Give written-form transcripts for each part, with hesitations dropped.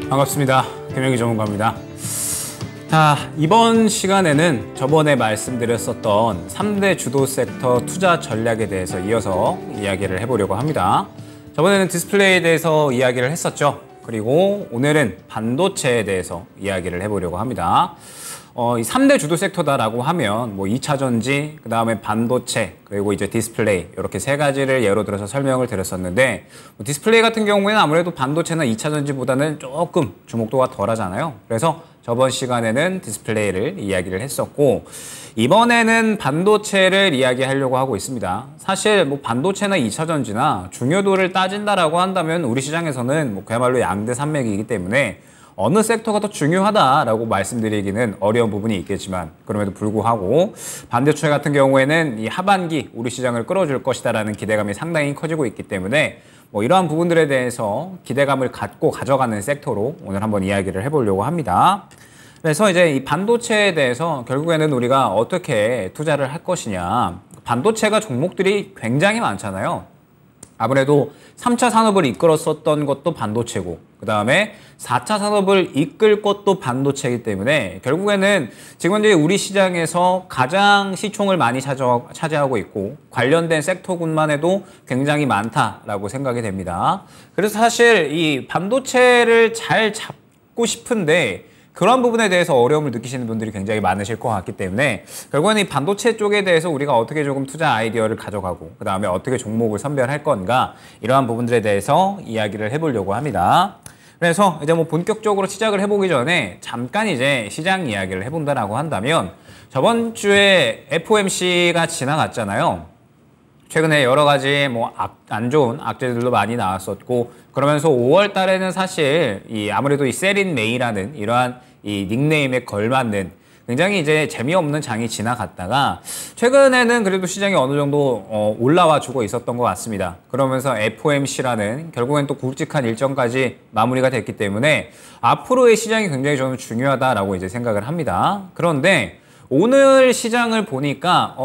반갑습니다. 김영희 전문가입니다. 자, 이번 시간에는 저번에 말씀드렸었던 3대 주도 섹터 투자 전략에 대해서 이어서 이야기를 해보려고 합니다. 저번에는 디스플레이에 대해서 이야기를 했었죠. 그리고 오늘은 반도체에 대해서 이야기를 해보려고 합니다. 이 3대 주도 섹터다라고 하면 뭐 2차 전지, 그 다음에 반도체, 그리고 이제 디스플레이 이렇게 세 가지를 예로 들어서 설명을 드렸었는데 디스플레이 같은 경우에는 아무래도 반도체나 2차 전지보다는 조금 주목도가 덜 하잖아요. 그래서 저번 시간에는 디스플레이를 이야기를 했었고 이번에는 반도체를 이야기하려고 하고 있습니다. 사실 뭐 반도체나 2차 전지나 중요도를 따진다라고 한다면 우리 시장에서는 뭐 그야말로 양대 산맥이기 때문에 어느 섹터가 더 중요하다라고 말씀드리기는 어려운 부분이 있겠지만 그럼에도 불구하고 반도체 같은 경우에는 이 하반기 우리 시장을 끌어줄 것이다라는 기대감이 상당히 커지고 있기 때문에 뭐 이러한 부분들에 대해서 기대감을 갖고 가져가는 섹터로 오늘 한번 이야기를 해보려고 합니다. 그래서 이제 이 반도체에 대해서 결국에는 우리가 어떻게 투자를 할 것이냐. 반도체가 종목들이 굉장히 많잖아요. 아무래도 3차 산업을 이끌었었던 것도 반도체고 그 다음에 4차 산업을 이끌 것도 반도체이기 때문에 결국에는 지금 이제 우리 시장에서 가장 시총을 많이 차지하고 있고 관련된 섹터군만 해도 굉장히 많다라고 생각이 됩니다. 그래서 사실 이 반도체를 잘 잡고 싶은데 그런 부분에 대해서 어려움을 느끼시는 분들이 굉장히 많으실 것 같기 때문에 결국에는 이 반도체 쪽에 대해서 우리가 어떻게 조금 투자 아이디어를 가져가고 그 다음에 어떻게 종목을 선별할 건가 이러한 부분들에 대해서 이야기를 해보려고 합니다. 그래서 이제 뭐 본격적으로 시작을 해보기 전에 잠깐 이제 시장 이야기를 해본다라고 한다면 저번 주에 FOMC가 지나갔잖아요. 최근에 여러 가지 뭐 안 좋은 악재들도 많이 나왔었고 그러면서 5월 달에는 사실 아무래도 이 셀인 메이라는 이러한 이 닉네임에 걸맞는 굉장히 이제 재미없는 장이 지나갔다가 최근에는 그래도 시장이 어느 정도 올라와 주고 있었던 것 같습니다. 그러면서 FOMC라는 결국엔 또 굵직한 일정까지 마무리가 됐기 때문에 앞으로의 시장이 굉장히 저는 중요하다라고 이제 생각을 합니다. 그런데 오늘 시장을 보니까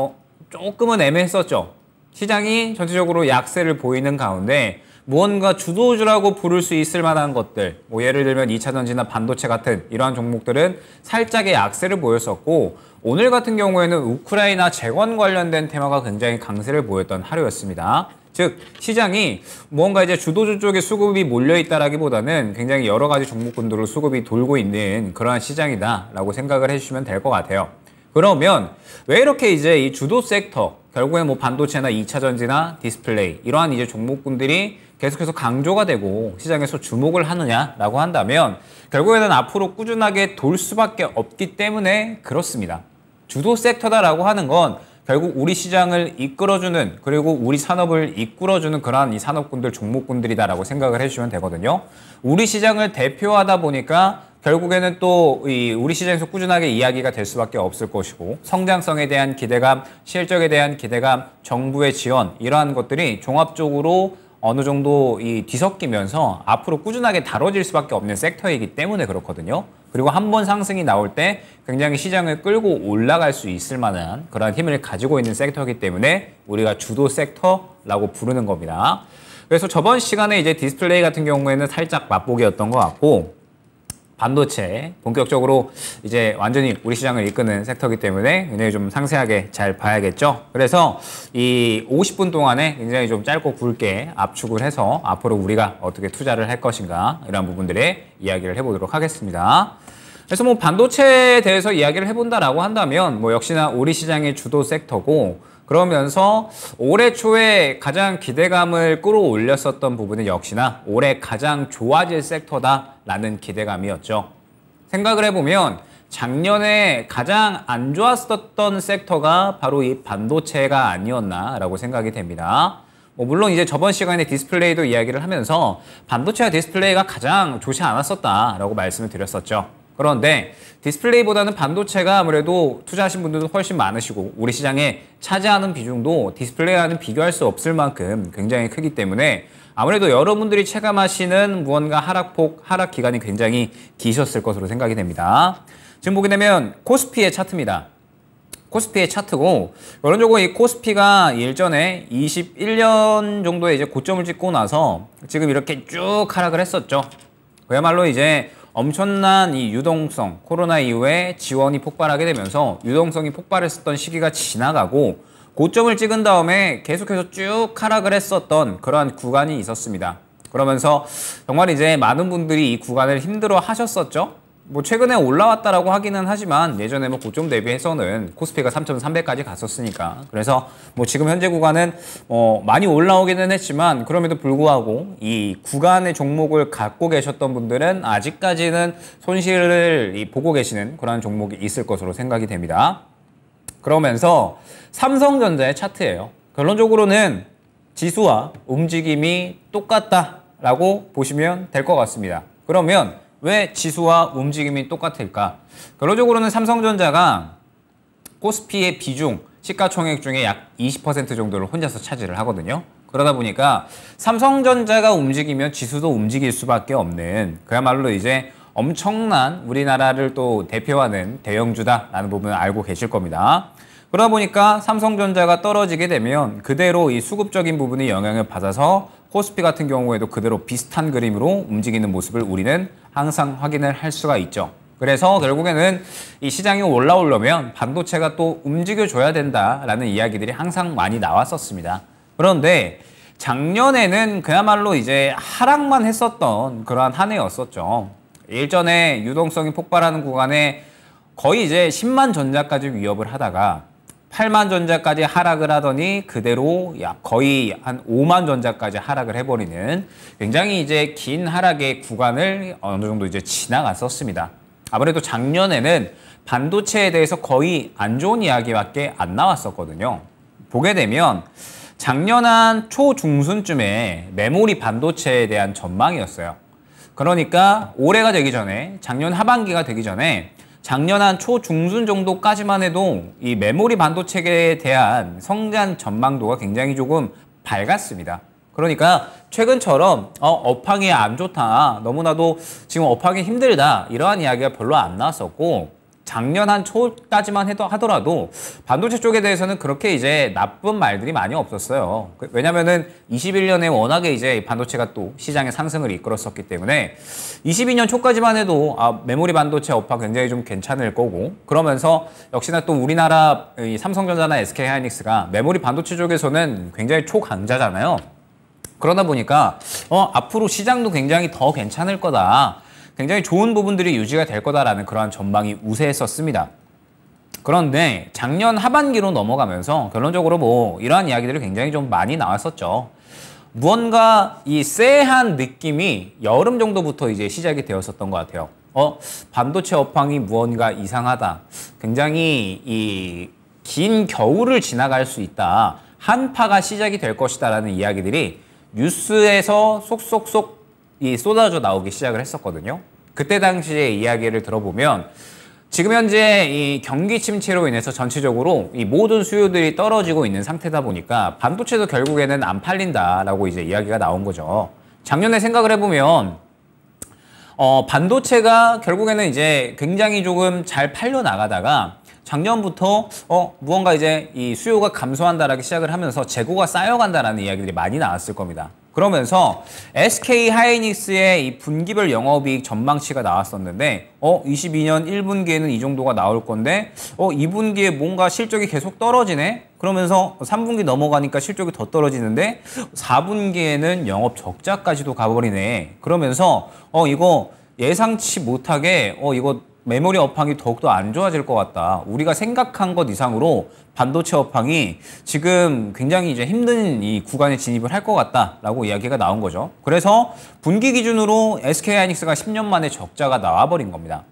조금은 애매했었죠. 시장이 전체적으로 약세를 보이는 가운데 무언가 주도주라고 부를 수 있을 만한 것들 뭐 예를 들면 2차 전지나 반도체 같은 이러한 종목들은 살짝의 약세를 보였었고 오늘 같은 경우에는 우크라이나 재건 관련된 테마가 굉장히 강세를 보였던 하루였습니다. 즉 시장이 무언가 이제 주도주 쪽에 수급이 몰려있다라기보다는 굉장히 여러 가지 종목군들로 수급이 돌고 있는 그러한 시장이다라고 생각을 해주시면 될 것 같아요. 그러면 왜 이렇게 이제 이 주도 섹터 결국에 뭐 반도체나 2차 전지나 디스플레이 이러한 이제 종목군들이 계속해서 강조가 되고 시장에서 주목을 하느냐라고 한다면 결국에는 앞으로 꾸준하게 돌 수밖에 없기 때문에 그렇습니다. 주도 섹터다라고 하는 건 결국 우리 시장을 이끌어주는 그리고 우리 산업을 이끌어주는 그러한 이 산업군들 종목군들이다라고 생각을 해주시면 되거든요. 우리 시장을 대표하다 보니까 결국에는 또 우리 시장에서 꾸준하게 이야기가 될 수밖에 없을 것이고 성장성에 대한 기대감, 실적에 대한 기대감, 정부의 지원 이러한 것들이 종합적으로 어느 정도 뒤섞이면서 앞으로 꾸준하게 다뤄질 수밖에 없는 섹터이기 때문에 그렇거든요. 그리고 한 번 상승이 나올 때 굉장히 시장을 끌고 올라갈 수 있을 만한 그런 힘을 가지고 있는 섹터이기 때문에 우리가 주도 섹터라고 부르는 겁니다. 그래서 저번 시간에 이제 디스플레이 같은 경우에는 살짝 맛보기였던 것 같고 반도체 본격적으로 이제 완전히 우리 시장을 이끄는 섹터이기 때문에 굉장히 좀 상세하게 잘 봐야겠죠. 그래서 이 50분 동안에 굉장히 좀 짧고 굵게 압축을 해서 앞으로 우리가 어떻게 투자를 할 것인가 이런 부분들의 이야기를 해보도록 하겠습니다. 그래서 뭐 반도체에 대해서 이야기를 해본다라고 한다면 뭐 역시나 우리 시장의 주도 섹터고 그러면서 올해 초에 가장 기대감을 끌어올렸었던 부분은 역시나 올해 가장 좋아질 섹터다라는 기대감이었죠. 생각을 해보면 작년에 가장 안 좋았었던 섹터가 바로 이 반도체가 아니었나라고 생각이 됩니다. 물론 이제 저번 시간에 디스플레이도 이야기를 하면서 반도체와 디스플레이가 가장 좋지 않았었다라고 말씀을 드렸었죠. 그런데 디스플레이보다는 반도체가 아무래도 투자하신 분들도 훨씬 많으시고 우리 시장에 차지하는 비중도 디스플레이와는 비교할 수 없을 만큼 굉장히 크기 때문에 아무래도 여러분들이 체감하시는 무언가 하락폭, 하락 기간이 굉장히 기셨을 것으로 생각이 됩니다. 지금 보게 되면 코스피의 차트입니다. 코스피의 차트고 결론적으로 이 코스피가 일전에 21년 정도의 이제 고점을 찍고 나서 지금 이렇게 쭉 하락을 했었죠. 그야말로 이제 엄청난 이 유동성, 코로나 이후에 지원이 폭발하게 되면서 유동성이 폭발했었던 시기가 지나가고 고점을 찍은 다음에 계속해서 쭉 하락을 했었던 그러한 구간이 있었습니다. 그러면서 정말 이제 많은 분들이 이 구간을 힘들어 하셨었죠. 뭐 최근에 올라왔다라고 하기는 하지만 예전에 뭐 고점 대비해서는 코스피가 3,300까지 갔었으니까, 그래서 뭐 지금 현재 구간은 많이 올라오기는 했지만 그럼에도 불구하고 이 구간의 종목을 갖고 계셨던 분들은 아직까지는 손실을 보고 계시는 그런 종목이 있을 것으로 생각이 됩니다. 그러면서 삼성전자의 차트예요. 결론적으로는 지수와 움직임이 똑같다라고 보시면 될 것 같습니다. 그러면 왜 지수와 움직임이 똑같을까? 결론적으로는 삼성전자가 코스피의 비중, 시가총액 중에 약 20% 정도를 혼자서 차지를 하거든요. 그러다 보니까 삼성전자가 움직이면 지수도 움직일 수밖에 없는, 그야말로 이제 엄청난 우리나라를 또 대표하는 대형주다라는 부분을 알고 계실 겁니다. 그러다 보니까 삼성전자가 떨어지게 되면 그대로 이 수급적인 부분이 영향을 받아서 코스피 같은 경우에도 그대로 비슷한 그림으로 움직이는 모습을 우리는 항상 확인을 할 수가 있죠. 그래서 결국에는 이 시장이 올라오려면 반도체가 또 움직여줘야 된다라는 이야기들이 항상 많이 나왔었습니다. 그런데 작년에는 그야말로 이제 하락만 했었던 그러한 한 해였었죠. 일전에 유동성이 폭발하는 구간에 거의 이제 10만 전자까지 위협을 하다가 8만 전자까지 하락을 하더니 그대로 거의 한 5만 전자까지 하락을 해버리는 굉장히 이제 긴 하락의 구간을 어느 정도 이제 지나갔었습니다. 아무래도 작년에는 반도체에 대해서 거의 안 좋은 이야기밖에 안 나왔었거든요. 보게 되면 작년 한 초중순쯤에 메모리 반도체에 대한 전망이었어요. 그러니까 올해가 되기 전에, 작년 하반기가 되기 전에 작년 한 초중순 정도까지만 해도 이 메모리 반도체에 대한 성장 전망도가 굉장히 조금 밝았습니다. 그러니까 최근처럼 업황이 안 좋다, 너무나도 지금 업황이 힘들다, 이러한 이야기가 별로 안 나왔었고, 작년 한 초까지만 하더라도 반도체 쪽에 대해서는 그렇게 이제 나쁜 말들이 많이 없었어요. 왜냐면은 21년에 워낙에 이제 반도체가 또 시장의 상승을 이끌었었기 때문에 22년 초까지만 해도 메모리 반도체 업황 굉장히 좀 괜찮을 거고, 그러면서 역시나 또 우리나라 이 삼성전자나 SK하이닉스가 메모리 반도체 쪽에서는 굉장히 초강자잖아요. 그러다 보니까 앞으로 시장도 굉장히 더 괜찮을 거다, 굉장히 좋은 부분들이 유지가 될 거다라는 그러한 전망이 우세했었습니다. 그런데 작년 하반기로 넘어가면서 결론적으로 뭐 이러한 이야기들이 굉장히 좀 많이 나왔었죠. 무언가 이 쎄한 느낌이 여름 정도부터 이제 시작이 되었었던 것 같아요. 반도체 업황이 무언가 이상하다, 굉장히 이 긴 겨울을 지나갈 수 있다, 한파가 시작이 될 것이다라는 이야기들이 뉴스에서 속속속 쏟아져 나오기 시작을 했었거든요. 그때 당시의 이야기를 들어보면 지금 현재 이 경기 침체로 인해서 전체적으로 이 모든 수요들이 떨어지고 있는 상태다 보니까 반도체도 결국에는 안 팔린다라고 이제 이야기가 나온 거죠. 작년에 생각을 해보면 반도체가 결국에는 이제 굉장히 조금 잘 팔려 나가다가 작년부터 무언가 이제 이 수요가 감소한다라기 시작을 하면서 재고가 쌓여간다라는 이야기들이 많이 나왔을 겁니다. 그러면서 SK하이닉스의 이 분기별 영업이익 전망치가 나왔었는데 22년 1분기에는 이 정도가 나올 건데 2분기에 뭔가 실적이 계속 떨어지네? 그러면서 3분기 넘어가니까 실적이 더 떨어지는데 4분기에는 영업 적자까지도 가버리네. 그러면서 이거 예상치 못하게 이거 메모리 업황이 더욱더 안 좋아질 것 같다, 우리가 생각한 것 이상으로 반도체 업황이 지금 굉장히 이제 힘든 이 구간에 진입을 할 것 같다라고 이야기가 나온 거죠. 그래서 분기 기준으로 SK하이닉스가 10년 만에 적자가 나와버린 겁니다.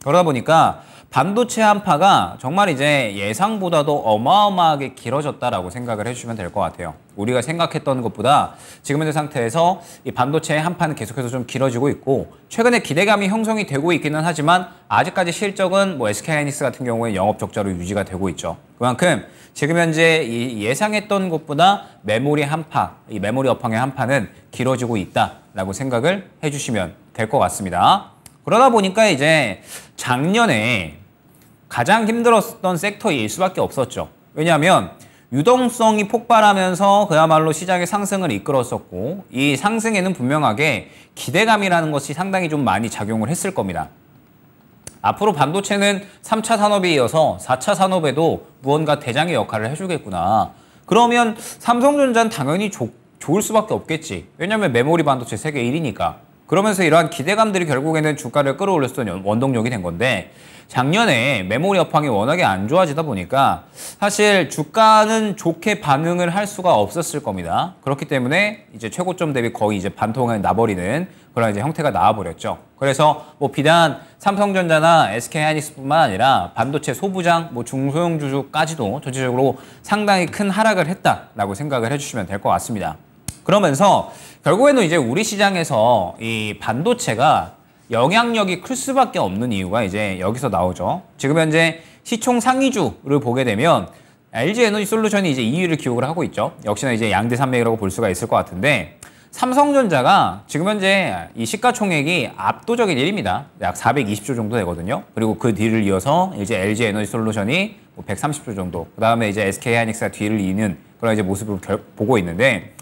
그러다 보니까 반도체 한파가 정말 이제 예상보다도 어마어마하게 길어졌다라고 생각을 해주시면 될 것 같아요. 우리가 생각했던 것보다 지금 현재 상태에서 이 반도체의 한파는 계속해서 좀 길어지고 있고, 최근에 기대감이 형성이 되고 있기는 하지만 아직까지 실적은 뭐 SK하이닉스 같은 경우에 영업 적자로 유지가 되고 있죠. 그만큼 지금 현재 이 예상했던 것보다 메모리 한파, 이 메모리 업황의 한파는 길어지고 있다라고 생각을 해주시면 될 것 같습니다. 그러다 보니까 이제 작년에 가장 힘들었던 섹터일 수밖에 없었죠. 왜냐하면 유동성이 폭발하면서 그야말로 시장의 상승을 이끌었었고 이 상승에는 분명하게 기대감이라는 것이 상당히 좀 많이 작용을 했을 겁니다. 앞으로 반도체는 3차 산업에 이어서 4차 산업에도 무언가 대장의 역할을 해주겠구나. 그러면 삼성전자는 당연히 좋을 수밖에 없겠지. 왜냐하면 메모리 반도체 세계 1위니까. 그러면서 이러한 기대감들이 결국에는 주가를 끌어올렸던 원동력이 된 건데 작년에 메모리 업황이 워낙에 안 좋아지다 보니까 사실 주가는 좋게 반응을 할 수가 없었을 겁니다. 그렇기 때문에 이제 최고점 대비 거의 이제 반토막이 나버리는 그런 이제 형태가 나와버렸죠. 그래서 뭐 비단 삼성전자나 SK하이닉스뿐만 아니라 반도체 소부장, 뭐 중소형주주까지도 전체적으로 상당히 큰 하락을 했다라고 생각을 해주시면 될 것 같습니다. 그러면서 결국에는 이제 우리 시장에서 이 반도체가 영향력이 클 수밖에 없는 이유가 이제 여기서 나오죠. 지금 현재 시총 상위주를 보게 되면 LG에너지솔루션이 이제 2위를 기록을 하고 있죠. 역시나 이제 양대 산맥이라고 볼 수가 있을 것 같은데 삼성전자가 지금 현재 이 시가총액이 압도적인 1위입니다. 약 420조 정도 되거든요. 그리고 그 뒤를 이어서 이제 LG에너지솔루션이 130조 정도, 그 다음에 이제 SK하이닉스가 뒤를 이는 그런 이제 모습을 보고 있는데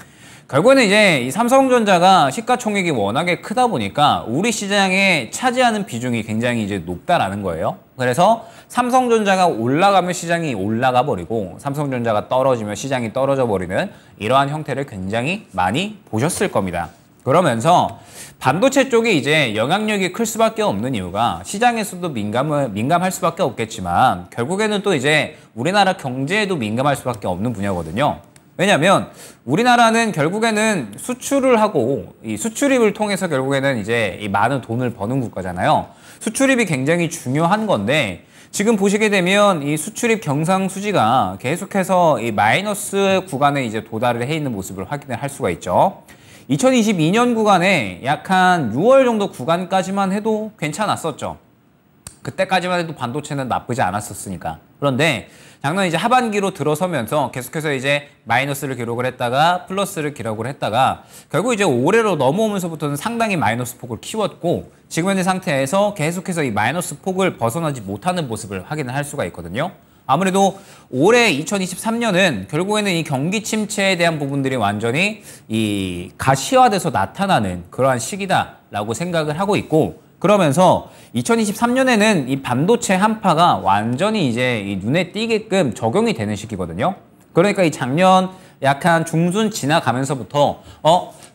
결국에는 이제 이 삼성전자가 시가총액이 워낙에 크다 보니까 우리 시장에 차지하는 비중이 굉장히 이제 높다라는 거예요. 그래서 삼성전자가 올라가면 시장이 올라가 버리고 삼성전자가 떨어지면 시장이 떨어져 버리는 이러한 형태를 굉장히 많이 보셨을 겁니다. 그러면서 반도체 쪽이 이제 영향력이 클 수밖에 없는 이유가 시장에서도 민감할 수밖에 없겠지만 결국에는 또 이제 우리나라 경제에도 민감할 수밖에 없는 분야거든요. 왜냐하면 우리나라는 결국에는 수출을 하고 이 수출입을 통해서 결국에는 이제 이 많은 돈을 버는 국가잖아요. 수출입이 굉장히 중요한 건데 지금 보시게 되면 이 수출입 경상수지가 계속해서 이 마이너스 구간에 이제 도달을 해 있는 모습을 확인을 할 수가 있죠. 2022년 구간에 약 한 6월 정도 구간까지만 해도 괜찮았었죠. 그때까지만 해도 반도체는 나쁘지 않았었으니까. 그런데 작년 이제 하반기로 들어서면서 계속해서 이제 마이너스를 기록을 했다가 플러스를 기록을 했다가 결국 이제 올해로 넘어오면서부터는 상당히 마이너스 폭을 키웠고 지금 현재 상태에서 계속해서 이 마이너스 폭을 벗어나지 못하는 모습을 확인을 할 수가 있거든요. 아무래도 올해 2023년은 결국에는 이 경기 침체에 대한 부분들이 완전히 이 가시화돼서 나타나는 그러한 시기다라고 생각을 하고 있고 그러면서 2023년에는 이 반도체 한파가 완전히 이제 이 눈에 띄게끔 적용이 되는 시기거든요. 그러니까 이 작년 약간 중순 지나가면서부터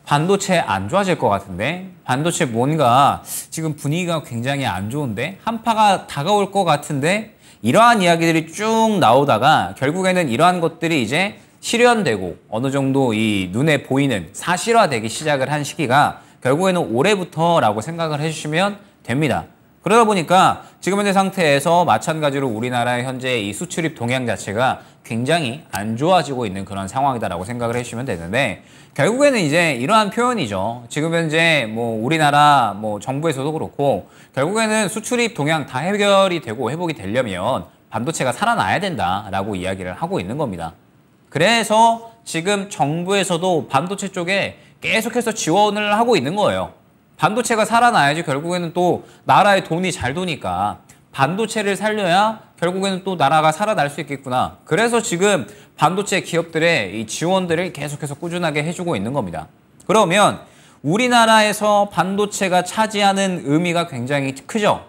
반도체 안 좋아질 것 같은데 반도체 뭔가 지금 분위기가 굉장히 안 좋은데 한파가 다가올 것 같은데 이러한 이야기들이 쭉 나오다가 결국에는 이러한 것들이 이제 실현되고 어느 정도 이 눈에 보이는 사실화되기 시작을 한 시기가 결국에는 올해부터라고 생각을 해주시면 됩니다. 그러다 보니까 지금 현재 상태에서 마찬가지로 우리나라의 현재 이 수출입 동향 자체가 굉장히 안 좋아지고 있는 그런 상황이다라고 생각을 해주시면 되는데 결국에는 이제 이러한 표현이죠. 지금 현재 뭐 우리나라 뭐 정부에서도 그렇고 결국에는 수출입 동향 다 해결이 되고 회복이 되려면 반도체가 살아나야 된다라고 이야기를 하고 있는 겁니다. 그래서 지금 정부에서도 반도체 쪽에 계속해서 지원을 하고 있는 거예요. 반도체가 살아나야지 결국에는 또 나라의 돈이 잘 도니까 반도체를 살려야 결국에는 또 나라가 살아날 수 있겠구나. 그래서 지금 반도체 기업들의 이 지원들을 계속해서 꾸준하게 해주고 있는 겁니다. 그러면 우리나라에서 반도체가 차지하는 의미가 굉장히 크죠.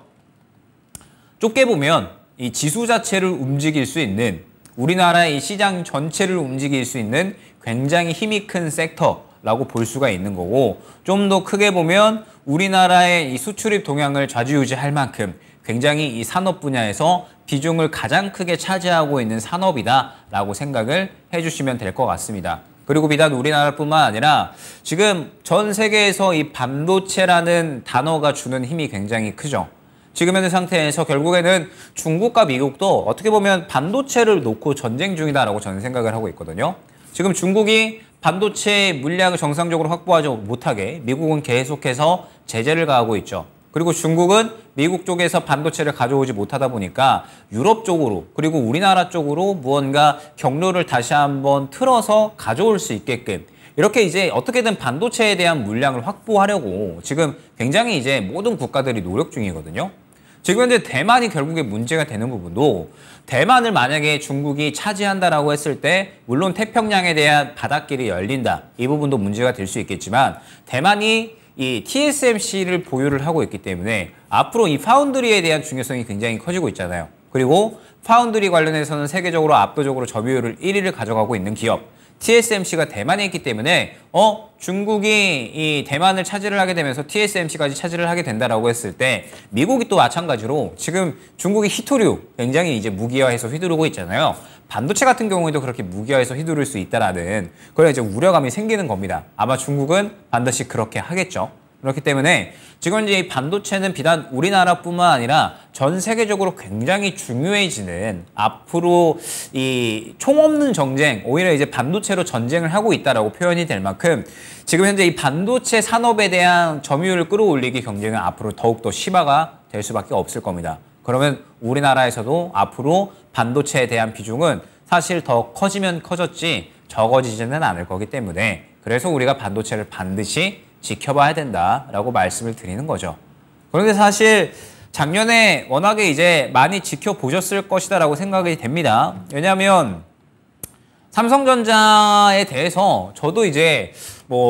좁게 보면 이 지수 자체를 움직일 수 있는 우리나라의 이 시장 전체를 움직일 수 있는 굉장히 힘이 큰 섹터라고 볼 수가 있는 거고 좀 더 크게 보면 우리나라의 이 수출입 동향을 좌지우지할 만큼 굉장히 이 산업 분야에서 비중을 가장 크게 차지하고 있는 산업이다라고 생각을 해주시면 될 것 같습니다. 그리고 비단 우리나라뿐만 아니라 지금 전 세계에서 이 반도체라는 단어가 주는 힘이 굉장히 크죠. 지금 현재 상태에서 결국에는 중국과 미국도 어떻게 보면 반도체를 놓고 전쟁 중이다라고 저는 생각을 하고 있거든요. 지금 중국이 반도체 물량을 정상적으로 확보하지 못하게 미국은 계속해서 제재를 가하고 있죠. 그리고 중국은 미국 쪽에서 반도체를 가져오지 못하다 보니까 유럽 쪽으로 그리고 우리나라 쪽으로 무언가 경로를 다시 한번 틀어서 가져올 수 있게끔 이렇게 이제 어떻게든 반도체에 대한 물량을 확보하려고 지금 굉장히 이제 모든 국가들이 노력 중이거든요. 지금 현재 대만이 결국에 문제가 되는 부분도 대만을 만약에 중국이 차지한다라고 했을 때 물론 태평양에 대한 바닷길이 열린다. 이 부분도 문제가 될 수 있겠지만 대만이 이 TSMC를 보유를 하고 있기 때문에 앞으로 이 파운드리에 대한 중요성이 굉장히 커지고 있잖아요. 그리고 파운드리 관련해서는 세계적으로 압도적으로 점유율을 1위를 가져가고 있는 기업 TSMC가 대만에 있기 때문에 중국이 이 대만을 차지를 하게 되면서 TSMC까지 차지를 하게 된다라고 했을 때 미국이 또 마찬가지로 지금 중국이 히토류 굉장히 이제 무기화해서 휘두르고 있잖아요. 반도체 같은 경우에도 그렇게 무기화해서 휘두를 수 있다라는 그런 이제 우려감이 생기는 겁니다. 아마 중국은 반드시 그렇게 하겠죠. 그렇기 때문에 지금 이제 이 반도체는 비단 우리나라뿐만 아니라 전 세계적으로 굉장히 중요해지는 앞으로 이 총없는 전쟁, 오히려 이제 반도체로 전쟁을 하고 있다라고 표현이 될 만큼 지금 현재 이 반도체 산업에 대한 점유율을 끌어올리기 경쟁은 앞으로 더욱더 심화가 될 수밖에 없을 겁니다. 그러면 우리나라에서도 앞으로 반도체에 대한 비중은 사실 더 커지면 커졌지 적어지지는 않을 거기 때문에 그래서 우리가 반도체를 반드시 지켜봐야 된다라고 말씀을 드리는 거죠. 그런데 사실 작년에 워낙에 이제 많이 지켜보셨을 것이다라고 생각이 됩니다. 왜냐하면 삼성전자에 대해서 저도 이제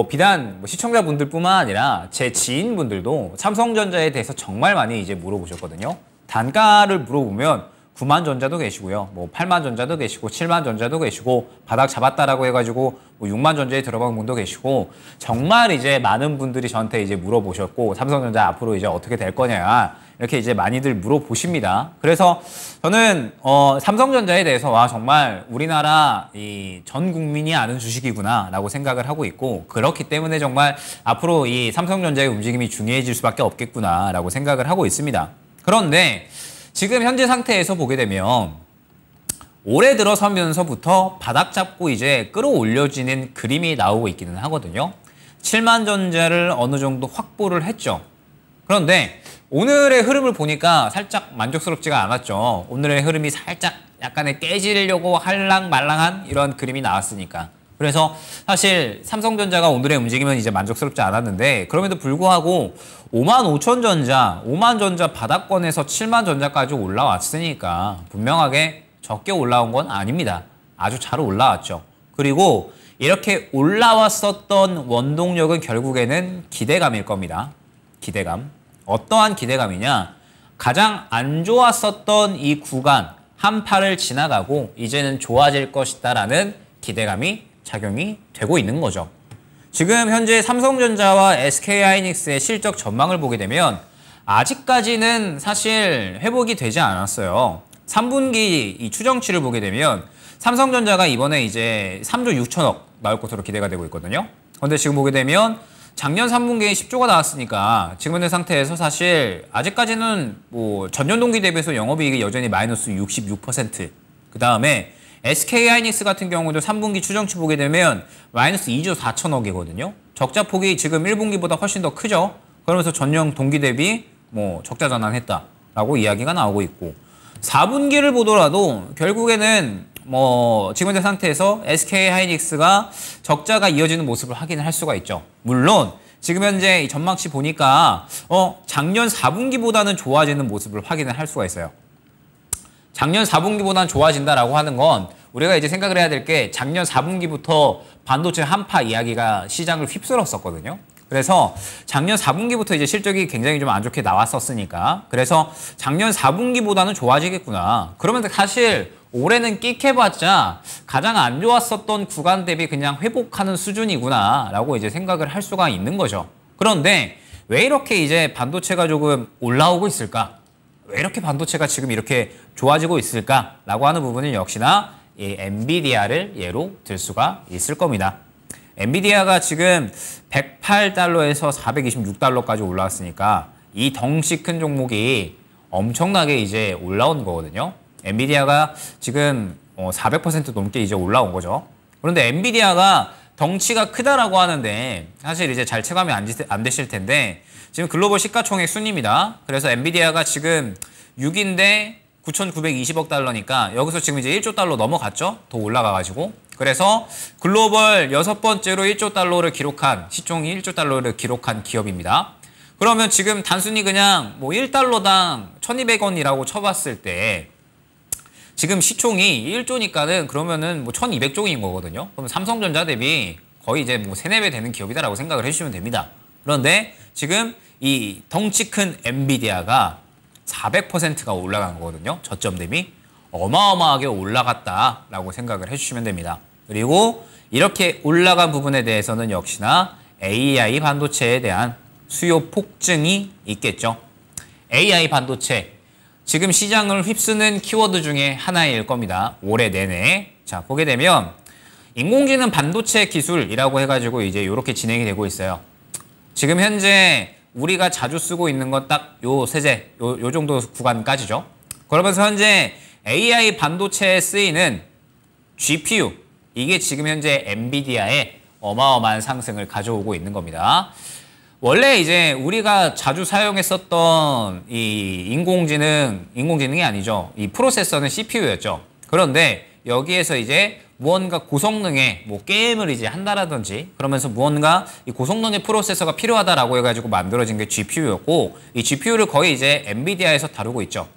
비단 시청자분들뿐만 아니라 제 지인분들도 삼성전자에 대해서 정말 많이 이제 물어보셨거든요. 단가를 물어보면 9만 전자도 계시고요. 8만 전자도 계시고 7만 전자도 계시고 바닥 잡았다라고 해가지고 6만 전자에 들어간 분도 계시고 정말 이제 많은 분들이 저한테 이제 물어보셨고 삼성전자 앞으로 이제 어떻게 될 거냐 이렇게 이제 많이들 물어보십니다. 그래서 저는 삼성전자에 대해서 와 정말 우리나라 이 전 국민이 아는 주식이구나라고 생각을 하고 있고 그렇기 때문에 정말 앞으로 이 삼성전자의 움직임이 중요해질 수밖에 없겠구나라고 생각을 하고 있습니다. 그런데 지금 현재 상태에서 보게 되면 올해 들어서면서부터 바닥 잡고 이제 끌어올려지는 그림이 나오고 있기는 하거든요. 7만 전자를 어느 정도 확보를 했죠. 그런데 오늘의 흐름을 보니까 살짝 만족스럽지가 않았죠. 오늘의 흐름이 살짝 약간의 깨지려고 할랑말랑한 이런 그림이 나왔으니까. 그래서 사실 삼성전자가 오늘의 움직임은 이제 만족스럽지 않았는데 그럼에도 불구하고 5만 5천 전자, 5만 전자 바닥권에서 7만 전자까지 올라왔으니까 분명하게 적게 올라온 건 아닙니다. 아주 잘 올라왔죠. 그리고 이렇게 올라왔었던 원동력은 결국에는 기대감일 겁니다. 기대감. 어떠한 기대감이냐? 가장 안 좋았었던 이 구간 한파를 지나가고 이제는 좋아질 것이다라는 기대감이 작용이 되고 있는 거죠. 지금 현재 삼성전자와 SK하이닉스의 실적 전망을 보게 되면 아직까지는 사실 회복이 되지 않았어요. 3분기 이 추정치를 보게 되면 삼성전자가 이번에 이제 3조 6천억 나올 것으로 기대가 되고 있거든요. 그런데 지금 보게 되면 작년 3분기에 10조가 나왔으니까 지금 현재 상태에서 사실 아직까지는 전년 동기 대비해서 영업이익이 여전히 마이너스 66%. 그 다음에 SK하이닉스 같은 경우도 3분기 추정치 보게 되면 마이너스 2조 4천억이거든요. 적자폭이 지금 1분기보다 훨씬 더 크죠. 그러면서 전년 동기 대비 적자 전환했다라고 이야기가 나오고 있고 4분기를 보더라도 결국에는 지금 현재 상태에서 SK하이닉스가 적자가 이어지는 모습을 확인을 할 수가 있죠. 물론 지금 현재 이 전망치 보니까 작년 4분기보다는 좋아지는 모습을 확인을 할 수가 있어요. 작년 4분기보다는 좋아진다라고 하는 건 우리가 이제 생각을 해야 될 게 작년 4분기부터 반도체 한파 이야기가 시장을 휩쓸었었거든요. 그래서 작년 4분기부터 이제 실적이 굉장히 좀 안 좋게 나왔었으니까 그래서 작년 4분기보다는 좋아지겠구나. 그러면 사실 올해는 끽해봤자 가장 안 좋았었던 구간 대비 그냥 회복하는 수준이구나 라고 이제 생각을 할 수가 있는 거죠. 그런데 왜 이렇게 이제 반도체가 조금 올라오고 있을까? 왜 이렇게 반도체가 지금 이렇게 좋아지고 있을까라고 하는 부분은 역시나 이 엔비디아를 예로 들 수가 있을 겁니다. 엔비디아가 지금 108달러에서 426달러까지 올라왔으니까 이 덩치 큰 종목이 엄청나게 이제 올라온 거거든요. 엔비디아가 지금 400% 넘게 이제 올라온 거죠. 그런데 엔비디아가 덩치가 크다라고 하는데 사실 이제 잘 체감이 안 되실 텐데 지금 글로벌 시가총액 순입니다. 그래서 엔비디아가 지금 6인데 9,920억 달러니까 여기서 지금 이제 1조 달러 넘어갔죠? 더 올라가가지고. 그래서 글로벌 6번째로 1조 달러를 기록한, 시총이 1조 달러를 기록한 기업입니다. 그러면 지금 단순히 그냥 뭐 1달러당 1,200원이라고 쳐봤을 때 지금 시총이 1조니까는 그러면은 뭐 1,200조인 거거든요. 그럼 삼성전자 대비 거의 이제 뭐 3, 4배 되는 기업이다라고 생각을 해주시면 됩니다. 그런데 지금 이 덩치 큰 엔비디아가 400%가 올라간 거거든요. 저점 대비 어마어마하게 올라갔다라고 생각을 해주시면 됩니다. 그리고 이렇게 올라간 부분에 대해서는 역시나 AI 반도체에 대한 수요 폭증이 있겠죠. AI 반도체, 지금 시장을 휩쓰는 키워드 중에 하나일 겁니다. 올해 내내. 자, 보게 되면 인공지능 반도체 기술이라고 해가지고 이제 이렇게 진행이 되고 있어요. 지금 현재 우리가 자주 쓰고 있는 건 딱 요 세제, 요 정도 구간까지죠. 그러면서 현재 AI 반도체에 쓰이는 GPU, 이게 지금 현재 엔비디아의 어마어마한 상승을 가져오고 있는 겁니다. 원래 이제 우리가 자주 사용했었던 이 인공지능이 아니죠. 이 프로세서는 CPU였죠. 그런데 여기에서 이제 무언가 고성능의 뭐 게임을 이제 한다라든지 그러면서 무언가 이 고성능의 프로세서가 필요하다라고 해가지고 만들어진 게 GPU였고, 이 GPU를 거의 이제 엔비디아에서 다루고 있죠.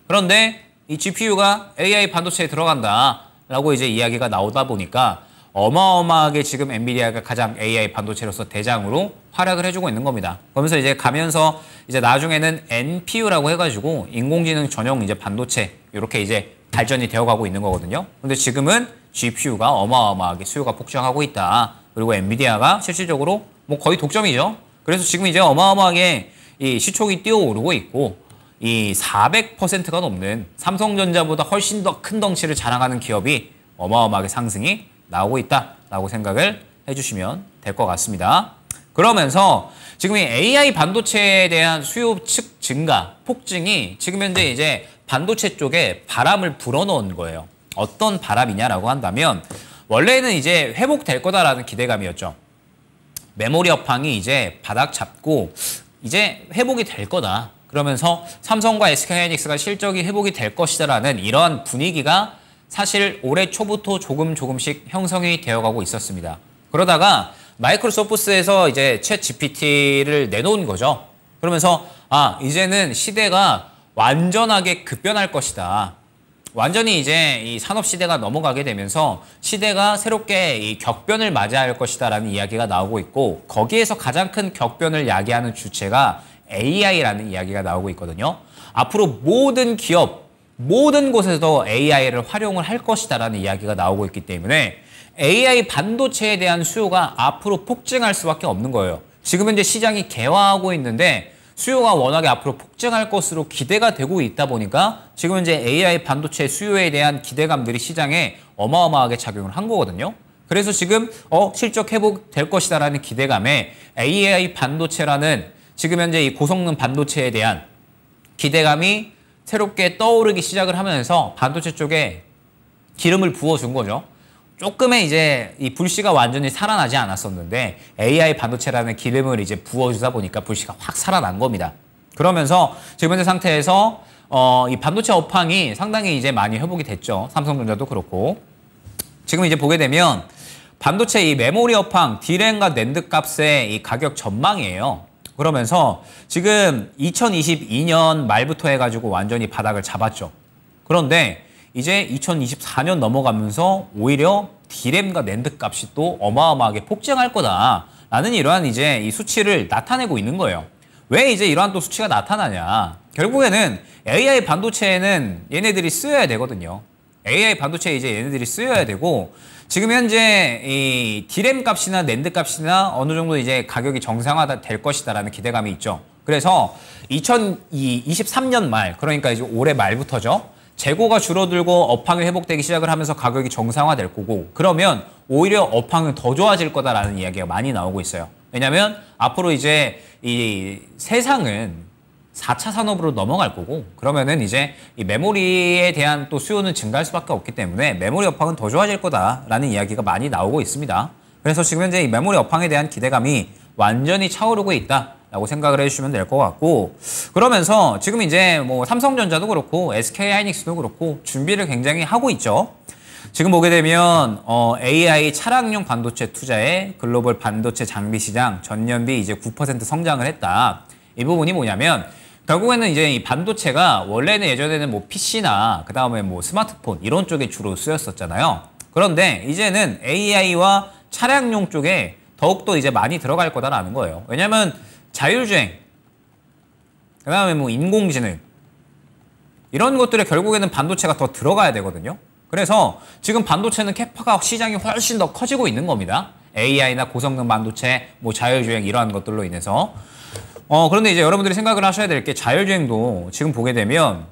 그런데 이 GPU가 AI 반도체에 들어간다라고 이제 이야기가 나오다 보니까 어마어마하게 지금 엔비디아가 가장 AI 반도체로서 대장으로 활약을 해주고 있는 겁니다. 그러면서 이제 가면서 이제 나중에는 NPU라고 해가지고 인공지능 전용 이제 반도체 이렇게 이제 발전이 되어가고 있는 거거든요. 근데 지금은 GPU가 어마어마하게 수요가 폭증하고 있다. 그리고 엔비디아가 실질적으로 뭐 거의 독점이죠. 그래서 지금 이제 어마어마하게 이 시총이 뛰어오르고 있고, 이 400%가 넘는 삼성전자보다 훨씬 더 큰 덩치를 자랑하는 기업이 어마어마하게 상승이 나오고 있다라고 생각을 해주시면 될 것 같습니다. 그러면서 지금 이 AI 반도체에 대한 수요 측 증가, 폭증이 지금 현재 이제 반도체 쪽에 바람을 불어넣은 거예요. 어떤 바람이냐라고 한다면 원래는 이제 회복될 거다라는 기대감이었죠. 메모리 업황이 이제 바닥 잡고 이제 회복이 될 거다. 그러면서 삼성과 SK하이닉스가 실적이 회복이 될 것이다라는 이러한 분위기가 사실 올해 초부터 조금씩 형성이 되어가고 있었습니다. 그러다가 마이크로소프트에서 이제 챗 GPT를 내놓은 거죠. 그러면서 이제는 시대가 완전하게 급변할 것이다. 완전히 이제 이 산업 시대가 넘어가게 되면서 시대가 새롭게 이 격변을 맞이할 것이다라는 이야기가 나오고 있고, 거기에서 가장 큰 격변을 야기하는 주체가 AI라는 이야기가 나오고 있거든요. 앞으로 모든 기업, 모든 곳에서 AI를 활용을 할 것이다라는 이야기가 나오고 있기 때문에 AI 반도체에 대한 수요가 앞으로 폭증할 수밖에 없는 거예요. 지금 현재 시장이 개화하고 있는데 수요가 워낙에 앞으로 폭증할 것으로 기대가 되고 있다 보니까 지금 현재 AI 반도체 수요에 대한 기대감들이 시장에 어마어마하게 작용을 한 거거든요. 그래서 지금 실적 회복될 것이다라는 기대감에 AI 반도체라는 지금 현재 이 고성능 반도체에 대한 기대감이 새롭게 떠오르기 시작을 하면서 반도체 쪽에 기름을 부어준 거죠. 조금의 이제 이 불씨가 완전히 살아나지 않았었는데 AI 반도체라는 기름을 이제 부어주다 보니까 불씨가 확 살아난 겁니다. 그러면서 지금 현재 상태에서 이 반도체 업황이 상당히 이제 많이 회복이 됐죠. 삼성전자도 그렇고. 지금 이제 보게 되면 반도체 이 메모리 업황, D램과 낸드 값의 이 가격 전망이에요. 그러면서 지금 2022년 말부터 해가지고 완전히 바닥을 잡았죠. 그런데 이제 2024년 넘어가면서 오히려 D램과 낸드 값이 또 어마어마하게 폭증할 거다라는 이러한 이제 이 수치를 나타내고 있는 거예요. 왜 이제 이러한 또 수치가 나타나냐? 결국에는 AI 반도체에는 얘네들이 쓰여야 되거든요. AI 반도체에 이제 얘네들이 쓰여야 되고, 지금 현재 이 D램 값이나 낸드 값이나 어느 정도 이제 가격이 정상화가 될 것이다라는 기대감이 있죠. 그래서 2023년 말, 그러니까 이제 올해 말부터죠. 재고가 줄어들고 업황이 회복되기 시작을 하면서 가격이 정상화될 거고, 그러면 오히려 업황은 더 좋아질 거다라는 이야기가 많이 나오고 있어요. 왜냐하면 앞으로 이제 이 세상은 4차 산업으로 넘어갈 거고, 그러면은 이제 이 메모리에 대한 또 수요는 증가할 수밖에 없기 때문에 메모리 업황은 더 좋아질 거다라는 이야기가 많이 나오고 있습니다. 그래서 지금 현재 이 메모리 업황에 대한 기대감이 완전히 차오르고 있다라고 생각을 해주시면 될 것 같고, 그러면서 지금 이제 뭐 삼성전자도 그렇고 SK하이닉스도 그렇고 준비를 굉장히 하고 있죠. 지금 보게 되면 AI 차량용 반도체 투자에 글로벌 반도체 장비 시장 전년비 이제 9% 성장을 했다. 이 부분이 뭐냐면 결국에는 이제 이 반도체가 원래는 예전에는 뭐 PC나 그 다음에 뭐 스마트폰 이런 쪽에 주로 쓰였었잖아요. 그런데 이제는 AI와 차량용 쪽에 더욱더 이제 많이 들어갈 거다라는 거예요. 왜냐면 자율주행, 그 다음에 뭐 인공지능 이런 것들에 결국에는 반도체가 더 들어가야 되거든요. 그래서 지금 반도체는 캐파가 시장이 훨씬 더 커지고 있는 겁니다. AI나 고성능 반도체, 뭐 자율주행 이러한 것들로 인해서. 그런데 이제 여러분들이 생각을 하셔야 될 게 자율주행도 지금 보게 되면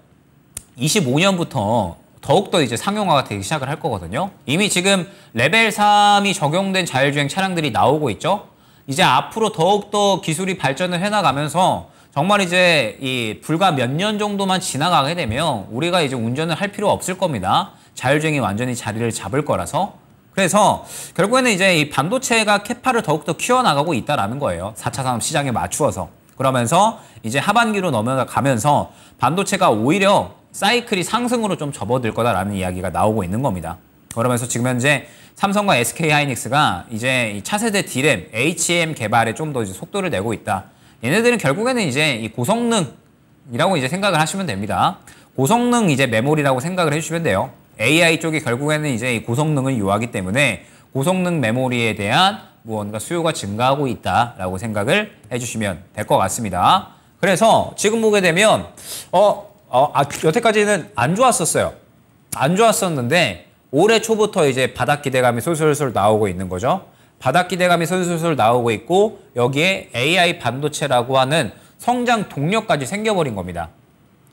25년부터 더욱더 이제 상용화가 되기 시작을 할 거거든요. 이미 지금 레벨 3이 적용된 자율주행 차량들이 나오고 있죠. 이제 앞으로 더욱더 기술이 발전을 해나가면서 정말 이제 이 불과 몇 년 정도만 지나가게 되면 우리가 이제 운전을 할 필요 없을 겁니다. 자율주행이 완전히 자리를 잡을 거라서. 그래서 결국에는 이제 이 반도체가 캐파를 더욱더 키워나가고 있다라는 거예요. 4차 산업 시장에 맞추어서. 그러면서 이제 하반기로 넘어가면서 반도체가 오히려 사이클이 상승으로 좀 접어들 거다라는 이야기가 나오고 있는 겁니다. 그러면서 지금 현재 삼성과 SK하이닉스가 이제 이 차세대 D램, HM 개발에 좀 더 이제 속도를 내고 있다. 얘네들은 결국에는 이제 이 고성능이라고 이제 생각을 하시면 됩니다. 고성능 이제 메모리라고 생각을 해주시면 돼요. AI 쪽이 결국에는 이제 이 고성능을 요하기 때문에 고성능 메모리에 대한 무언가 수요가 증가하고 있다라고 생각을 해주시면 될 것 같습니다. 그래서 지금 보게 되면 여태까지는 안 좋았었어요. 안 좋았었는데 올해 초부터 이제 바닥 기대감이 솔솔솔 나오고 있는 거죠. 바닥 기대감이 솔솔솔 나오고 있고 여기에 AI 반도체라고 하는 성장 동력까지 생겨버린 겁니다.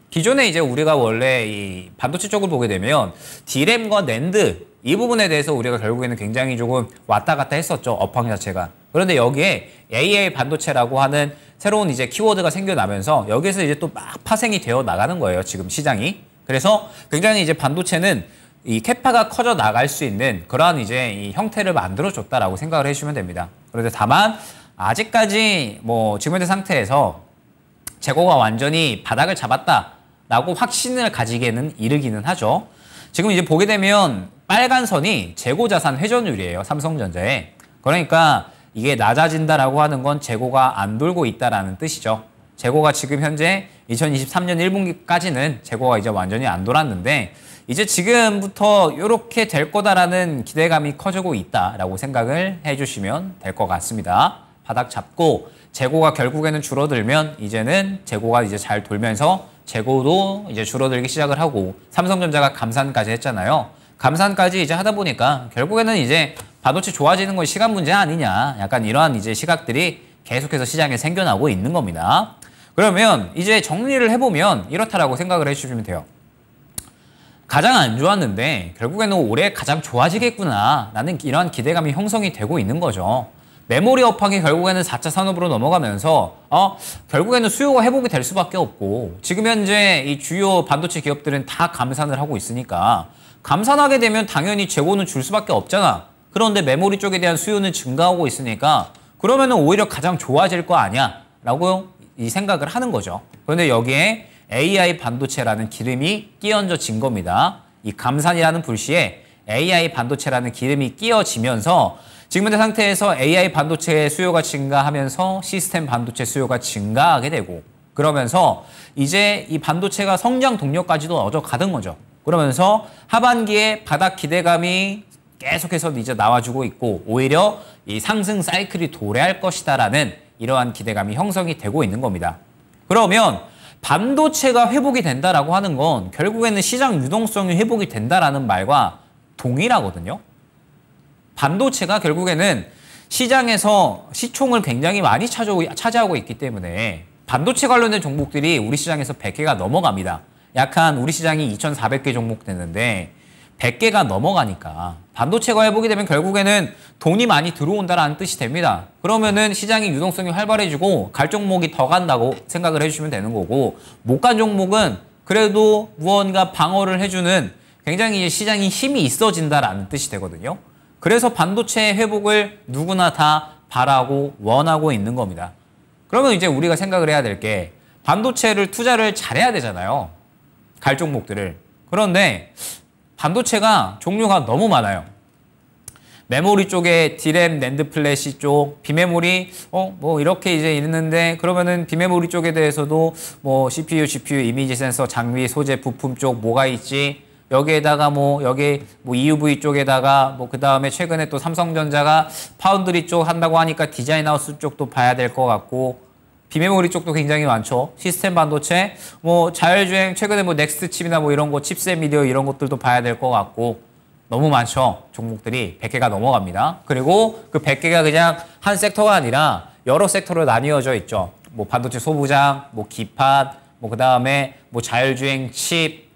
기존에 이제 우리가 원래 이 반도체 쪽을 보게 되면 D램과 낸드 이 부분에 대해서 우리가 결국에는 굉장히 조금 왔다 갔다 했었죠. 업황 자체가. 그런데 여기에 AI 반도체라고 하는 새로운 이제 키워드가 생겨나면서 여기서 이제 또 막 파생이 되어 나가는 거예요. 지금 시장이. 그래서 굉장히 이제 반도체는 이 캐파가 커져 나갈 수 있는 그러한 이제 이 형태를 만들어줬다라고 생각을 해주시면 됩니다. 그런데 다만 아직까지 뭐 지금 현재 상태에서 재고가 완전히 바닥을 잡았다라고 확신을 가지기에는 이르기는 하죠. 지금 이제 보게 되면 빨간 선이 재고 자산 회전율이에요. 삼성전자에. 그러니까 이게 낮아진다라고 하는 건 재고가 안 돌고 있다라는 뜻이죠. 재고가 지금 현재 2023년 1분기까지는 재고가 이제 완전히 안 돌았는데 이제 지금부터 이렇게 될 거다라는 기대감이 커지고 있다라고 생각을 해주시면 될 것 같습니다. 바닥 잡고 재고가 결국에는 줄어들면 이제는 재고가 이제 잘 돌면서 재고도 이제 줄어들기 시작을 하고 삼성전자가 감산까지 했잖아요. 감산까지 이제 하다 보니까 결국에는 이제 반도체 좋아지는 건 시간 문제 아니냐. 약간 이러한 이제 시각들이 계속해서 시장에 생겨나고 있는 겁니다. 그러면 이제 정리를 해보면 이렇다라고 생각을 해주시면 돼요. 가장 안 좋았는데 결국에는 올해 가장 좋아지겠구나 라는 이러한 기대감이 형성이 되고 있는 거죠. 메모리 업황이 결국에는 4차 산업으로 넘어가면서 결국에는 수요가 회복이 될 수밖에 없고 지금 현재 이 주요 반도체 기업들은 다 감산을 하고 있으니까 감산하게 되면 당연히 재고는 줄 수밖에 없잖아. 그런데 메모리 쪽에 대한 수요는 증가하고 있으니까 그러면은 오히려 가장 좋아질 거 아니야 라고 이 생각을 하는 거죠. 그런데 여기에 AI 반도체라는 기름이 끼얹어진 겁니다. 이 감산이라는 불씨에 AI 반도체라는 기름이 끼어지면서 지금 현재 상태에서 AI 반도체의 수요가 증가하면서 시스템 반도체 수요가 증가하게 되고 그러면서 이제 이 반도체가 성장 동력까지도 얻어가는 거죠. 그러면서 하반기에 바닥 기대감이 계속해서 이제 나와주고 있고 오히려 이 상승 사이클이 도래할 것이다라는 이러한 기대감이 형성이 되고 있는 겁니다. 그러면 반도체가 회복이 된다라고 하는 건 결국에는 시장 유동성이 회복이 된다라는 말과 동일하거든요. 반도체가 결국에는 시장에서 시총을 굉장히 많이 차지하고 있기 때문에 반도체 관련된 종목들이 우리 시장에서 100개가 넘어갑니다. 약한 우리 시장이 2,400개 종목 되는데 100개가 넘어가니까 반도체가 회복이 되면 결국에는 돈이 많이 들어온다라는 뜻이 됩니다. 그러면은 시장의 유동성이 활발해지고 갈 종목이 더 간다고 생각을 해주시면 되는 거고 못 간 종목은 그래도 무언가 방어를 해주는 굉장히 시장이 힘이 있어진다라는 뜻이 되거든요. 그래서 반도체 회복을 누구나 다 바라고 원하고 있는 겁니다. 그러면 이제 우리가 생각을 해야 될 게 반도체를 투자를 잘해야 되잖아요. 갈 종목들을. 그런데 반도체가 종류가 너무 많아요. 메모리 쪽에 D램, 낸드 플래시 쪽, 비메모리 뭐 이렇게 이제 있는데 그러면은 비메모리 쪽에 대해서도 뭐 CPU, GPU, 이미지 센서, 장비, 소재, 부품 쪽 뭐가 있지? 여기에다가 뭐 여기 뭐 EUV 쪽에다가 뭐 그다음에 최근에 또 삼성전자가 파운드리 쪽 한다고 하니까 디자인 하우스 쪽도 봐야 될 것 같고 비메모리 쪽도 굉장히 많죠. 시스템 반도체, 뭐 자율주행 최근에 뭐 넥스트 칩이나 뭐 이런 거 칩셋 미디어 이런 것들도 봐야 될 것 같고 너무 많죠. 종목들이 100개가 넘어갑니다. 그리고 그 100개가 그냥 한 섹터가 아니라 여러 섹터로 나뉘어져 있죠. 뭐 반도체 소부장, 뭐 기판, 뭐 그다음에 뭐 자율주행 칩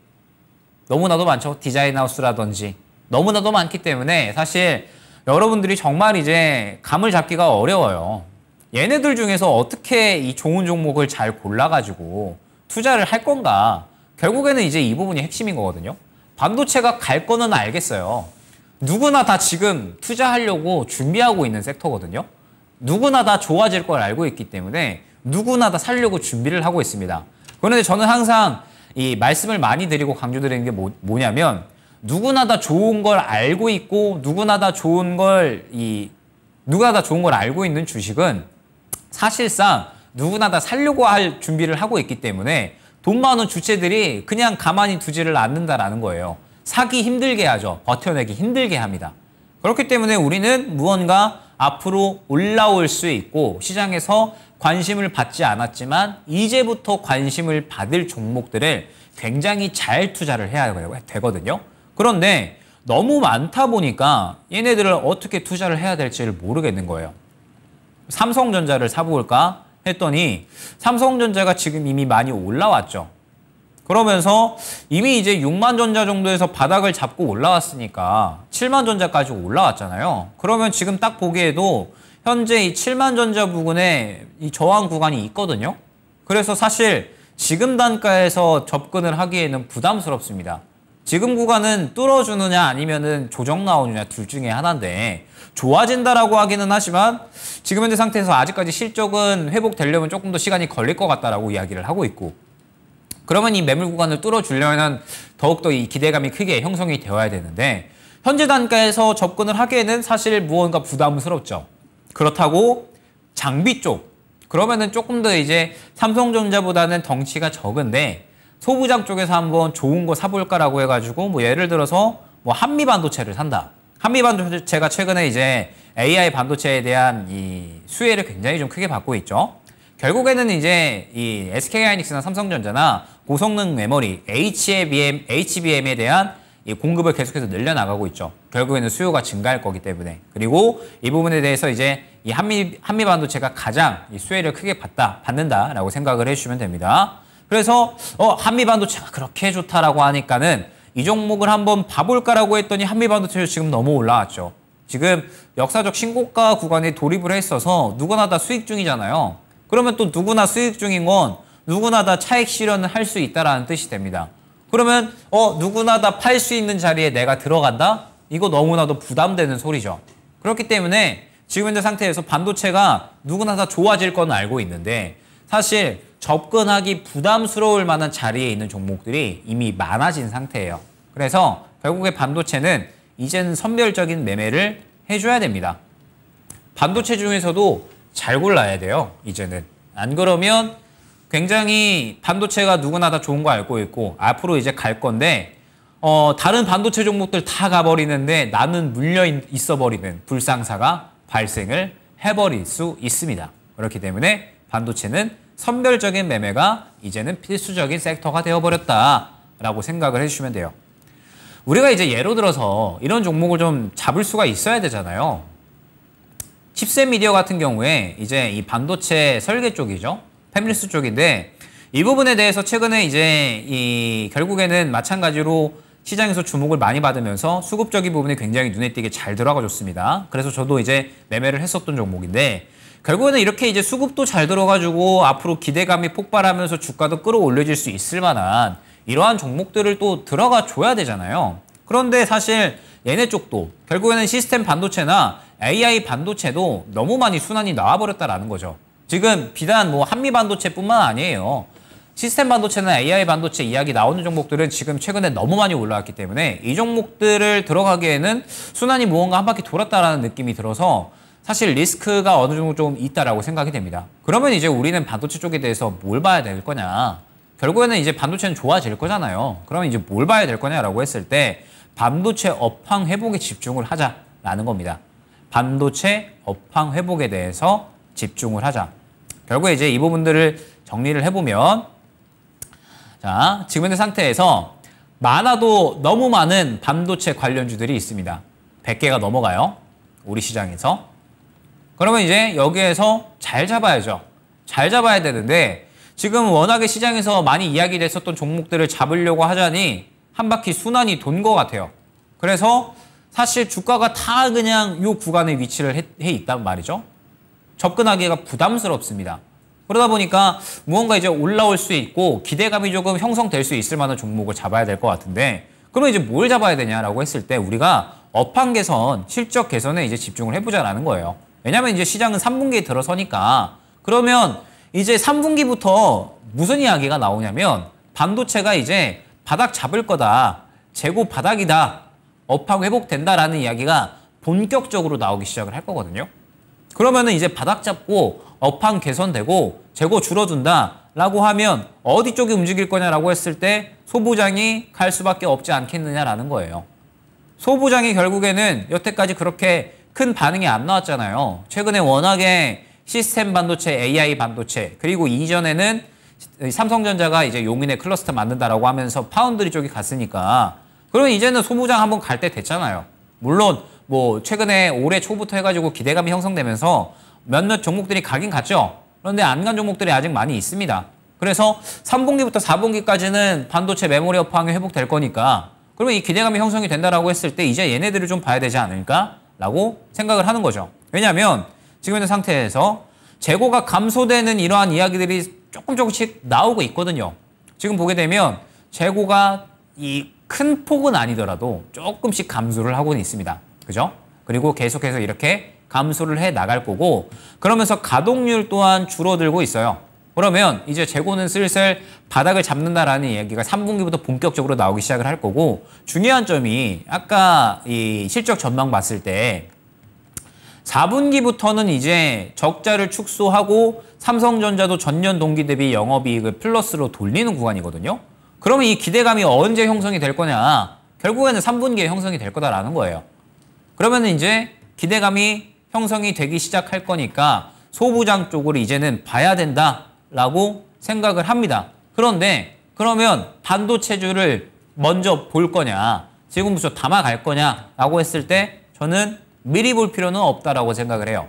너무나도 많죠. 디자인 하우스라든지 너무나도 많기 때문에 사실 여러분들이 정말 이제 감을 잡기가 어려워요. 얘네들 중에서 어떻게 이 좋은 종목을 잘 골라가지고 투자를 할 건가. 결국에는 이제 이 부분이 핵심인 거거든요. 반도체가 갈 거는 알겠어요. 누구나 다 지금 투자하려고 준비하고 있는 섹터거든요. 누구나 다 좋아질 걸 알고 있기 때문에 누구나 다 살려고 준비를 하고 있습니다. 그런데 저는 항상 이 말씀을 많이 드리고 강조드리는 게 뭐냐면 누구나 다 좋은 걸 알고 있고 누구나 다 좋은 걸 알고 있는 주식은 사실상 누구나 다 살려고 할 준비를 하고 있기 때문에 돈 많은 주체들이 그냥 가만히 두지를 않는다라는 거예요. 사기 힘들게 하죠. 버텨내기 힘들게 합니다. 그렇기 때문에 우리는 무언가 앞으로 올라올 수 있고 시장에서 관심을 받지 않았지만 이제부터 관심을 받을 종목들을 굉장히 잘 투자를 해야 되거든요. 그런데 너무 많다 보니까 얘네들을 어떻게 투자를 해야 될지를 모르겠는 거예요. 삼성전자를 사볼까 했더니 삼성전자가 지금 이미 많이 올라왔죠. 그러면서 이미 이제 6만 전자 정도에서 바닥을 잡고 올라왔으니까 7만 전자까지 올라왔잖아요. 그러면 지금 딱 보기에도 현재 이 7만 전자 부근에 이 저항 구간이 있거든요. 그래서 사실 지금 단가에서 접근을 하기에는 부담스럽습니다. 지금 구간은 뚫어주느냐 아니면은 조정 나오느냐 둘 중에 하나인데 좋아진다라고 하기는 하지만 지금 현재 상태에서 아직까지 실적은 회복되려면 조금 더 시간이 걸릴 것 같다라고 이야기를 하고 있고 그러면 이 매물 구간을 뚫어주려면 더욱더 이 기대감이 크게 형성이 되어야 되는데 현재 단가에서 접근을 하기에는 사실 무언가 부담스럽죠. 그렇다고 장비 쪽 그러면은 조금 더 이제 삼성전자보다는 덩치가 적은데 소부장 쪽에서 한번 좋은 거 사볼까라고 해가지고 뭐 예를 들어서 뭐 한미반도체를 산다. 한미반도체가 최근에 이제 AI 반도체에 대한 이 수혜를 굉장히 좀 크게 받고 있죠. 결국에는 이제 이 SK하이닉스나 삼성전자나 고성능 메모리 HBM에 대한 이 공급을 계속해서 늘려나가고 있죠. 결국에는 수요가 증가할 거기 때문에. 그리고 이 부분에 대해서 이제 이 한미 반도체가 가장 이 수혜를 크게 받는다라고 생각을 해주시면 됩니다. 그래서 한미 반도체가 그렇게 좋다라고 하니까는 이 종목을 한번 봐볼까라고 했더니 한미 반도체가 지금 너무 올라왔죠. 지금 역사적 신고가 구간에 돌입을 했어서 누구나 다 수익 중이잖아요. 그러면 또 누구나 수익 중인 건 누구나 다 차익 실현을 할 수 있다라는 뜻이 됩니다. 그러면 누구나 다 팔 수 있는 자리에 내가 들어간다? 이거 너무나도 부담되는 소리죠. 그렇기 때문에 지금 현재 상태에서 반도체가 누구나 다 좋아질 건 알고 있는데 사실 접근하기 부담스러울 만한 자리에 있는 종목들이 이미 많아진 상태예요. 그래서 결국에 반도체는 이제는 선별적인 매매를 해줘야 됩니다. 반도체 중에서도 잘 골라야 돼요. 이제는. 안 그러면 굉장히 반도체가 누구나 다 좋은 거 알고 있고 앞으로 이제 갈 건데 다른 반도체 종목들 다 가버리는데 나는 물려 있어버리는 불상사가 발생을 해버릴 수 있습니다. 그렇기 때문에 반도체는 선별적인 매매가 이제는 필수적인 섹터가 되어버렸다라고 생각을 해주시면 돼요. 우리가 이제 예로 들어서 이런 종목을 좀 잡을 수가 있어야 되잖아요. 칩셋 미디어 같은 경우에 이제 이 반도체 설계 쪽이죠. 패밀리스 쪽인데 이 부분에 대해서 최근에 이제 결국에는 마찬가지로 시장에서 주목을 많이 받으면서 수급적인 부분이 굉장히 눈에 띄게 잘 들어가줬습니다. 그래서 저도 이제 매매를 했었던 종목인데 결국에는 이렇게 이제 수급도 잘 들어가지고 앞으로 기대감이 폭발하면서 주가도 끌어올려질 수 있을 만한 이러한 종목들을 또 들어가 줘야 되잖아요. 그런데 사실 얘네 쪽도 결국에는 시스템 반도체나 AI 반도체도 너무 많이 순환이 나와버렸다라는 거죠. 지금 비단 뭐 한미 반도체뿐만 아니에요. 시스템 반도체나 AI 반도체 이야기 나오는 종목들은 지금 최근에 너무 많이 올라왔기 때문에 이 종목들을 들어가기에는 순환이 무언가 한 바퀴 돌았다라는 느낌이 들어서 사실 리스크가 어느 정도 좀 있다라고 생각이 됩니다. 그러면 이제 우리는 반도체 쪽에 대해서 뭘 봐야 될 거냐? 결국에는 이제 반도체는 좋아질 거잖아요. 그러면 이제 뭘 봐야 될 거냐라고 했을 때 반도체 업황 회복에 집중을 하자라는 겁니다. 반도체 업황 회복에 대해서 집중을 하자. 결국에 이제 이 부분들을 정리를 해보면 자, 지금 현재 상태에서 많아도 너무 많은 반도체 관련주들이 있습니다. 100개가 넘어가요. 우리 시장에서. 그러면 이제 여기에서 잘 잡아야죠. 잘 잡아야 되는데 지금 워낙에 시장에서 많이 이야기됐었던 종목들을 잡으려고 하자니 한 바퀴 순환이 돈 것 같아요. 그래서 사실 주가가 다 그냥 이 구간에 위치를 해 있단 말이죠. 접근하기가 부담스럽습니다. 그러다 보니까 무언가 이제 올라올 수 있고 기대감이 조금 형성될 수 있을 만한 종목을 잡아야 될 것 같은데 그러면 이제 뭘 잡아야 되냐라고 했을 때 우리가 업황 개선, 실적 개선에 이제 집중을 해보자라는 거예요. 왜냐하면 이제 시장은 3분기에 들어서니까 그러면 이제 3분기부터 무슨 이야기가 나오냐면 반도체가 이제 바닥 잡을 거다, 재고 바닥이다, 업황 회복된다라는 이야기가 본격적으로 나오기 시작을 할 거거든요. 그러면은 이제 바닥 잡고 업황 개선되고 재고 줄어든다라고 하면 어디 쪽이 움직일 거냐라고 했을 때 소부장이 갈 수밖에 없지 않겠느냐라는 거예요. 소부장이 결국에는 여태까지 그렇게 큰 반응이 안 나왔잖아요. 최근에 워낙에 시스템 반도체, AI 반도체 그리고 이전에는 삼성전자가 이제 용인의 클러스터 만든다라고 하면서 파운드리 쪽이 갔으니까 그러면 이제는 소부장 한번 갈 때 됐잖아요. 물론 뭐 최근에 올해 초부터 해가지고 기대감이 형성되면서 몇몇 종목들이 가긴 갔죠. 그런데 안 간 종목들이 아직 많이 있습니다. 그래서 3분기부터 4분기까지는 반도체 메모리 업황이 회복될 거니까 그러면 이 기대감이 형성이 된다라고 했을 때 이제 얘네들을 좀 봐야 되지 않을까라고 생각을 하는 거죠. 왜냐하면 지금 있는 상태에서 재고가 감소되는 이러한 이야기들이 조금씩 나오고 있거든요. 지금 보게 되면 재고가 이 큰 폭은 아니더라도 조금씩 감소를 하고는 있습니다. 그죠? 그리고 계속해서 이렇게 감소를 해 나갈 거고 그러면서 가동률 또한 줄어들고 있어요. 그러면 이제 재고는 슬슬 바닥을 잡는다라는 이야기가 3분기부터 본격적으로 나오기 시작을 할 거고 중요한 점이 아까 이 실적 전망 봤을 때 4분기부터는 이제 적자를 축소하고 삼성전자도 전년 동기 대비 영업이익을 플러스로 돌리는 구간이거든요. 그러면 이 기대감이 언제 형성이 될 거냐? 결국에는 3분기에 형성이 될 거다라는 거예요. 그러면 이제 기대감이 형성이 되기 시작할 거니까 소부장 쪽으로 이제는 봐야 된다라고 생각을 합니다. 그런데 그러면 반도체주를 먼저 볼 거냐? 지금부터 담아갈 거냐라고 했을 때 저는 미리 볼 필요는 없다라고 생각을 해요.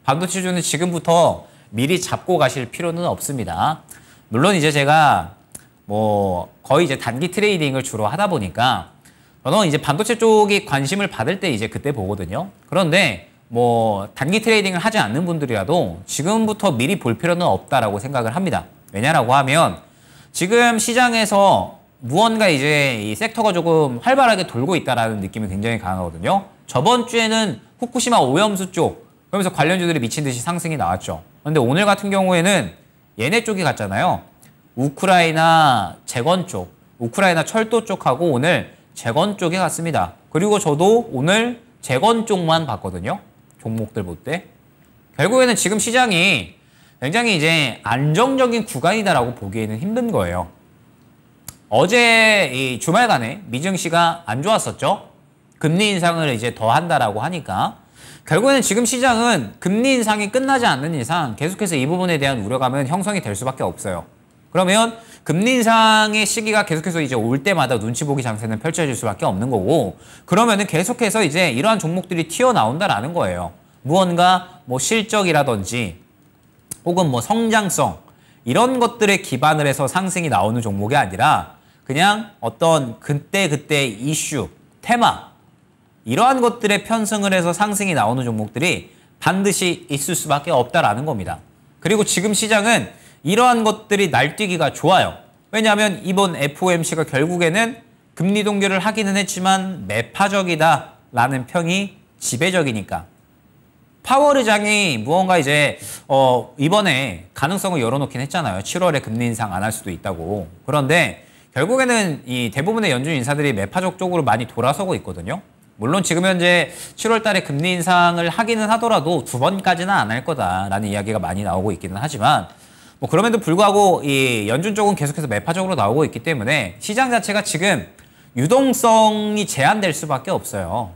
반도체주는 지금부터 미리 잡고 가실 필요는 없습니다. 물론 이제 제가 뭐 거의 이제 단기 트레이딩을 주로 하다 보니까 저는 이제 반도체 쪽이 관심을 받을 때 이제 그때 보거든요. 그런데 뭐 단기 트레이딩을 하지 않는 분들이라도 지금부터 미리 볼 필요는 없다라고 생각을 합니다. 왜냐라고 하면 지금 시장에서 무언가 이제 이 섹터가 조금 활발하게 돌고 있다라는 느낌이 굉장히 강하거든요. 저번 주에는 후쿠시마 오염수 쪽 그러면서 관련주들이 미친 듯이 상승이 나왔죠. 그런데 오늘 같은 경우에는 얘네 쪽이 갔잖아요. 우크라이나 재건 쪽, 우크라이나 철도 쪽하고 오늘 재건 쪽에 갔습니다. 그리고 저도 오늘 재건 쪽만 봤거든요. 종목들 볼 때. 결국에는 지금 시장이 굉장히 이제 안정적인 구간이다라고 보기에는 힘든 거예요. 어제 이 주말간에 미증시가 안 좋았었죠. 금리 인상을 이제 더 한다라고 하니까 결국에는 지금 시장은 금리 인상이 끝나지 않는 이상 계속해서 이 부분에 대한 우려감은 형성이 될 수밖에 없어요. 그러면 금리 인상의 시기가 계속해서 이제 올 때마다 눈치 보기 장세는 펼쳐질 수밖에 없는 거고 그러면은 계속해서 이제 이러한 종목들이 튀어나온다라는 거예요. 무언가 뭐 실적이라든지 혹은 뭐 성장성 이런 것들에 기반을 해서 상승이 나오는 종목이 아니라 그냥 어떤 그때 이슈, 테마 이러한 것들에 편승을 해서 상승이 나오는 종목들이 반드시 있을 수밖에 없다라는 겁니다. 그리고 지금 시장은 이러한 것들이 날뛰기가 좋아요. 왜냐하면 이번 FOMC가 결국에는 금리 동결을 하기는 했지만 매파적이다라는 평이 지배적이니까. 파월의장이 무언가 이제 이번에 가능성을 열어놓긴 했잖아요. 7월에 금리 인상 안 할 수도 있다고. 그런데 결국에는 이 대부분의 연준 인사들이 매파적 쪽으로 많이 돌아서고 있거든요. 물론 지금 현재 7월 달에 금리 인상을 하기는 하더라도 2번까지는 안 할 거다라는 이야기가 많이 나오고 있기는 하지만 뭐 그럼에도 불구하고 이 연준 쪽은 계속해서 매파적으로 나오고 있기 때문에 시장 자체가 지금 유동성이 제한될 수밖에 없어요.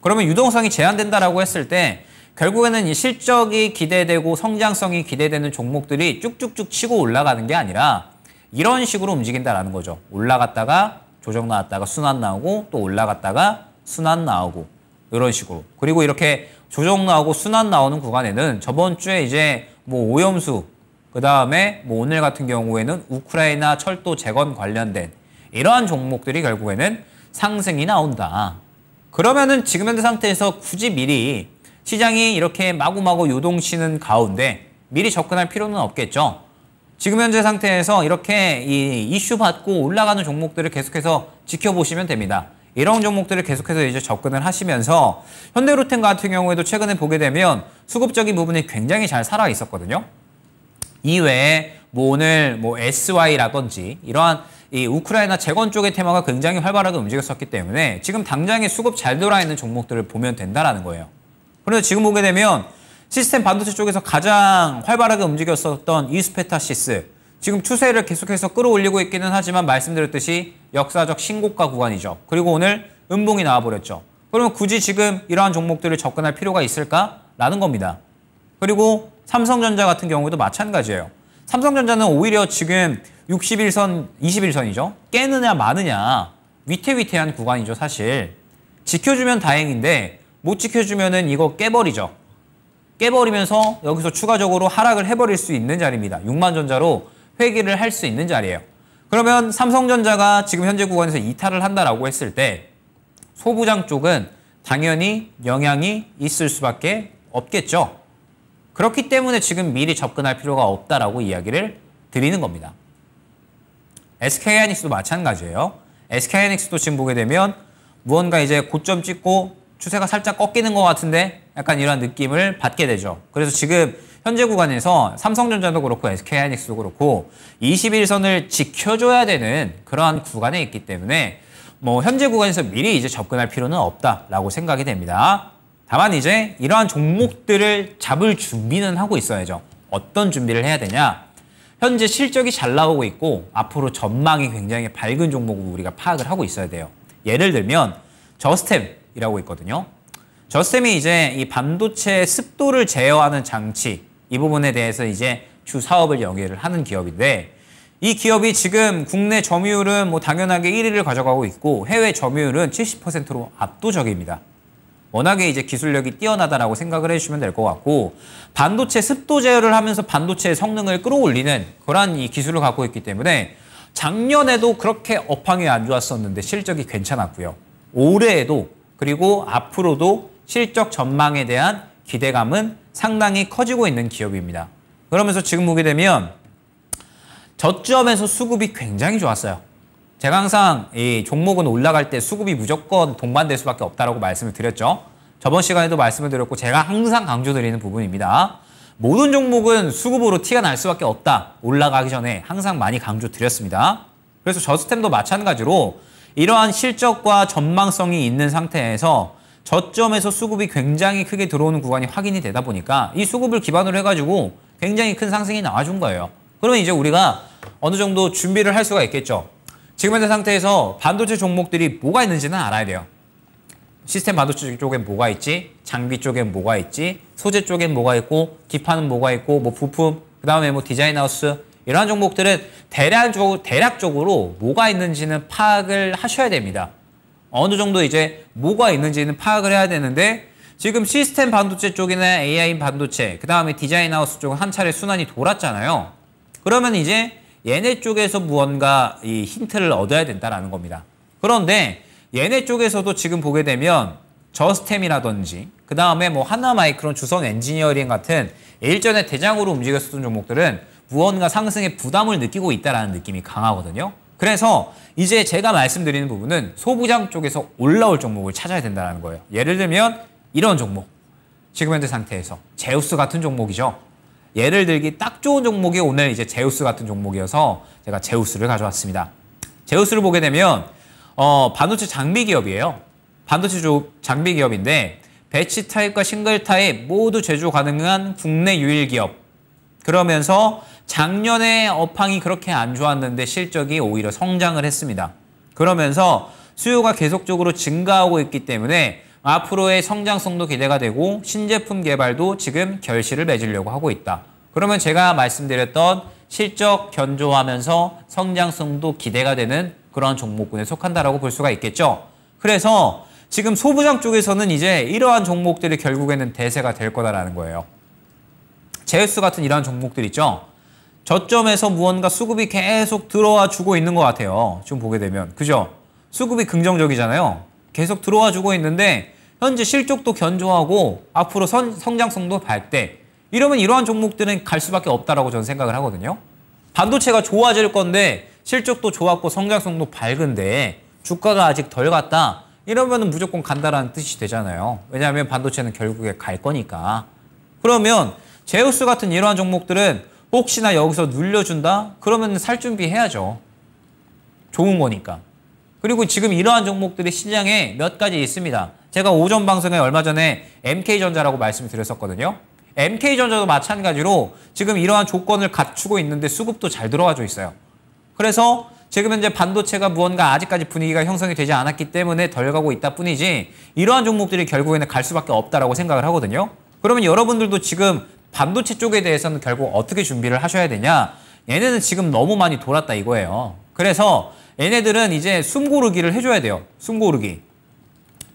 그러면 유동성이 제한된다라고 했을 때 결국에는 이 실적이 기대되고 성장성이 기대되는 종목들이 쭉쭉쭉 치고 올라가는 게 아니라 이런 식으로 움직인다라는 거죠. 올라갔다가 조정 나왔다가 순환 나오고 또 올라갔다가 순환 나오고 이런 식으로. 그리고 이렇게 조정 나오고 순환 나오는 구간에는 저번 주에 이제 뭐 오염수 그다음에 뭐 오늘 같은 경우에는 우크라이나 철도 재건 관련된 이러한 종목들이 결국에는 상승이 나온다. 그러면은 지금 현재 상태에서 굳이 미리 시장이 이렇게 마구마구 요동치는 가운데 미리 접근할 필요는 없겠죠. 지금 현재 상태에서 이렇게 이 이슈 받고 올라가는 종목들을 계속해서 지켜보시면 됩니다. 이런 종목들을 계속해서 이제 접근을 하시면서 현대로템 같은 경우에도 최근에 보게 되면 수급적인 부분이 굉장히 잘 살아 있었거든요. 이외에 뭐 오늘 뭐 SY라든지 이러한 이 우크라이나 재건 쪽의 테마가 굉장히 활발하게 움직였었기 때문에 지금 당장에 수급 잘 돌아있는 종목들을 보면 된다라는 거예요. 그런데 지금 보게 되면 시스템 반도체 쪽에서 가장 활발하게 움직였었던 이스페타시스 지금 추세를 계속해서 끌어올리고 있기는 하지만 말씀드렸듯이 역사적 신고가 구간이죠. 그리고 오늘 음봉이 나와버렸죠. 그러면 굳이 지금 이러한 종목들을 접근할 필요가 있을까라는 겁니다. 그리고 삼성전자 같은 경우에도 마찬가지예요. 삼성전자는 오히려 지금 61선, 21선이죠. 깨느냐 마느냐 위태위태한 구간이죠. 사실 지켜주면 다행인데 못 지켜주면은 이거 깨버리죠. 깨버리면서 여기서 추가적으로 하락을 해버릴 수 있는 자리입니다. 6만전자로 회귀를 할 수 있는 자리예요. 그러면 삼성전자가 지금 현재 구간에서 이탈을 한다라고 했을 때 소부장 쪽은 당연히 영향이 있을 수밖에 없겠죠. 그렇기 때문에 지금 미리 접근할 필요가 없다라고 이야기를 드리는 겁니다. SK하이닉스도 마찬가지예요. SK하이닉스도 지금 보게 되면 무언가 이제 고점 찍고 추세가 살짝 꺾이는 것 같은데 약간 이런 느낌을 받게 되죠. 그래서 지금 현재 구간에서 삼성전자도 그렇고 SK하이닉스도 그렇고 21선을 지켜줘야 되는 그러한 구간에 있기 때문에 뭐 현재 구간에서 미리 이제 접근할 필요는 없다라고 생각이 됩니다. 다만 이제 이러한 종목들을 잡을 준비는 하고 있어야죠. 어떤 준비를 해야 되냐? 현재 실적이 잘 나오고 있고 앞으로 전망이 굉장히 밝은 종목을 우리가 파악을 하고 있어야 돼요. 예를 들면 저스템이라고 있거든요. 저스템이 이제 이 반도체 습도를 제어하는 장치 이 부분에 대해서 이제 주 사업을 영위를 하는 기업인데 이 기업이 지금 국내 점유율은 뭐 당연하게 1위를 가져가고 있고 해외 점유율은 70%로 압도적입니다. 워낙에 이제 기술력이 뛰어나다라고 생각을 해주시면 될 것 같고 반도체 습도 제어를 하면서 반도체의 성능을 끌어올리는 그러한 이 기술을 갖고 있기 때문에 작년에도 그렇게 업황이 안 좋았었는데 실적이 괜찮았고요. 올해에도 그리고 앞으로도 실적 전망에 대한 기대감은 상당히 커지고 있는 기업입니다. 그러면서 지금 보게 되면 저점에서 수급이 굉장히 좋았어요. 제가 항상 이 종목은 올라갈 때 수급이 무조건 동반될 수밖에 없다라고 말씀을 드렸죠. 저번 시간에도 말씀을 드렸고 제가 항상 강조드리는 부분입니다. 모든 종목은 수급으로 티가 날 수밖에 없다. 올라가기 전에 항상 많이 강조드렸습니다. 그래서 저스템도 마찬가지로 이러한 실적과 전망성이 있는 상태에서 저점에서 수급이 굉장히 크게 들어오는 구간이 확인이 되다 보니까 이 수급을 기반으로 해가지고 굉장히 큰 상승이 나와준 거예요. 그러면 이제 우리가 어느 정도 준비를 할 수가 있겠죠. 지금 현재 상태에서 반도체 종목들이 뭐가 있는지는 알아야 돼요. 시스템 반도체 쪽엔 뭐가 있지, 장비 쪽엔 뭐가 있지, 소재 쪽엔 뭐가 있고, 기판은 뭐가 있고, 뭐 부품, 그 다음에 뭐 디자인 하우스 이러한 종목들은 대략적으로 뭐가 있는지는 파악을 하셔야 됩니다. 어느 정도 이제 뭐가 있는지는 파악을 해야 되는데 지금 시스템 반도체 쪽이나 AI 반도체, 그 다음에 디자인 하우스 쪽은 한 차례 순환이 돌았잖아요. 그러면 이제 얘네 쪽에서 무언가 이 힌트를 얻어야 된다는 겁니다. 그런데 얘네 쪽에서도 지금 보게 되면 저스템이라든지 그 다음에 뭐 하나마이크론, 주성 엔지니어링 같은 일전에 대장으로 움직였었던 종목들은 무언가 상승에 부담을 느끼고 있다는 느낌이 강하거든요. 그래서 이제 제가 말씀드리는 부분은 소부장 쪽에서 올라올 종목을 찾아야 된다는 거예요. 예를 들면 이런 종목. 지금 현재 상태에서. 제우스 같은 종목이죠. 예를 들기 딱 좋은 종목이 오늘 이제 제우스 같은 종목이어서 제가 제우스를 가져왔습니다. 제우스를 보게 되면 반도체 장비 기업이에요. 반도체 장비 기업인데 배치 타입과 싱글 타입 모두 제조 가능한 국내 유일 기업. 그러면서 작년에 업황이 그렇게 안 좋았는데 실적이 오히려 성장을 했습니다. 그러면서 수요가 계속적으로 증가하고 있기 때문에 앞으로의 성장성도 기대가 되고 신제품 개발도 지금 결실을 맺으려고 하고 있다. 그러면 제가 말씀드렸던 실적 견조하면서 성장성도 기대가 되는 그런 종목군에 속한다라고 볼 수가 있겠죠. 그래서 지금 소부장 쪽에서는 이제 이러한 종목들이 결국에는 대세가 될 거다라는 거예요. 제우스 같은 이러한 종목들 있죠. 저점에서 무언가 수급이 계속 들어와 주고 있는 것 같아요. 지금 보게 되면. 그죠? 수급이 긍정적이잖아요. 계속 들어와 주고 있는데 현재 실적도 견조하고 앞으로 성장성도 밝대. 이러면 이러한 종목들은 갈 수밖에 없다라고 저는 생각을 하거든요. 반도체가 좋아질 건데 실적도 좋았고 성장성도 밝은데 주가가 아직 덜 갔다. 이러면 무조건 간다라는 뜻이 되잖아요. 왜냐하면 반도체는 결국에 갈 거니까. 그러면 제우스 같은 이러한 종목들은 혹시나 여기서 눌려준다? 그러면 살 준비해야죠. 좋은 거니까. 그리고 지금 이러한 종목들이 시장에 몇 가지 있습니다. 제가 오전 방송에 얼마 전에 MK전자라고 말씀을 드렸었거든요. MK전자도 마찬가지로 지금 이러한 조건을 갖추고 있는데 수급도 잘 들어와져 있어요. 그래서 지금 현재 반도체가 무언가 아직까지 분위기가 형성이 되지 않았기 때문에 덜 가고 있다 뿐이지 이러한 종목들이 결국에는 갈 수밖에 없다라고 생각을 하거든요. 그러면 여러분들도 지금 반도체 쪽에 대해서는 결국 어떻게 준비를 하셔야 되냐? 얘네는 지금 너무 많이 돌았다 이거예요. 그래서 얘네들은 이제 숨 고르기를 해줘야 돼요. 숨 고르기.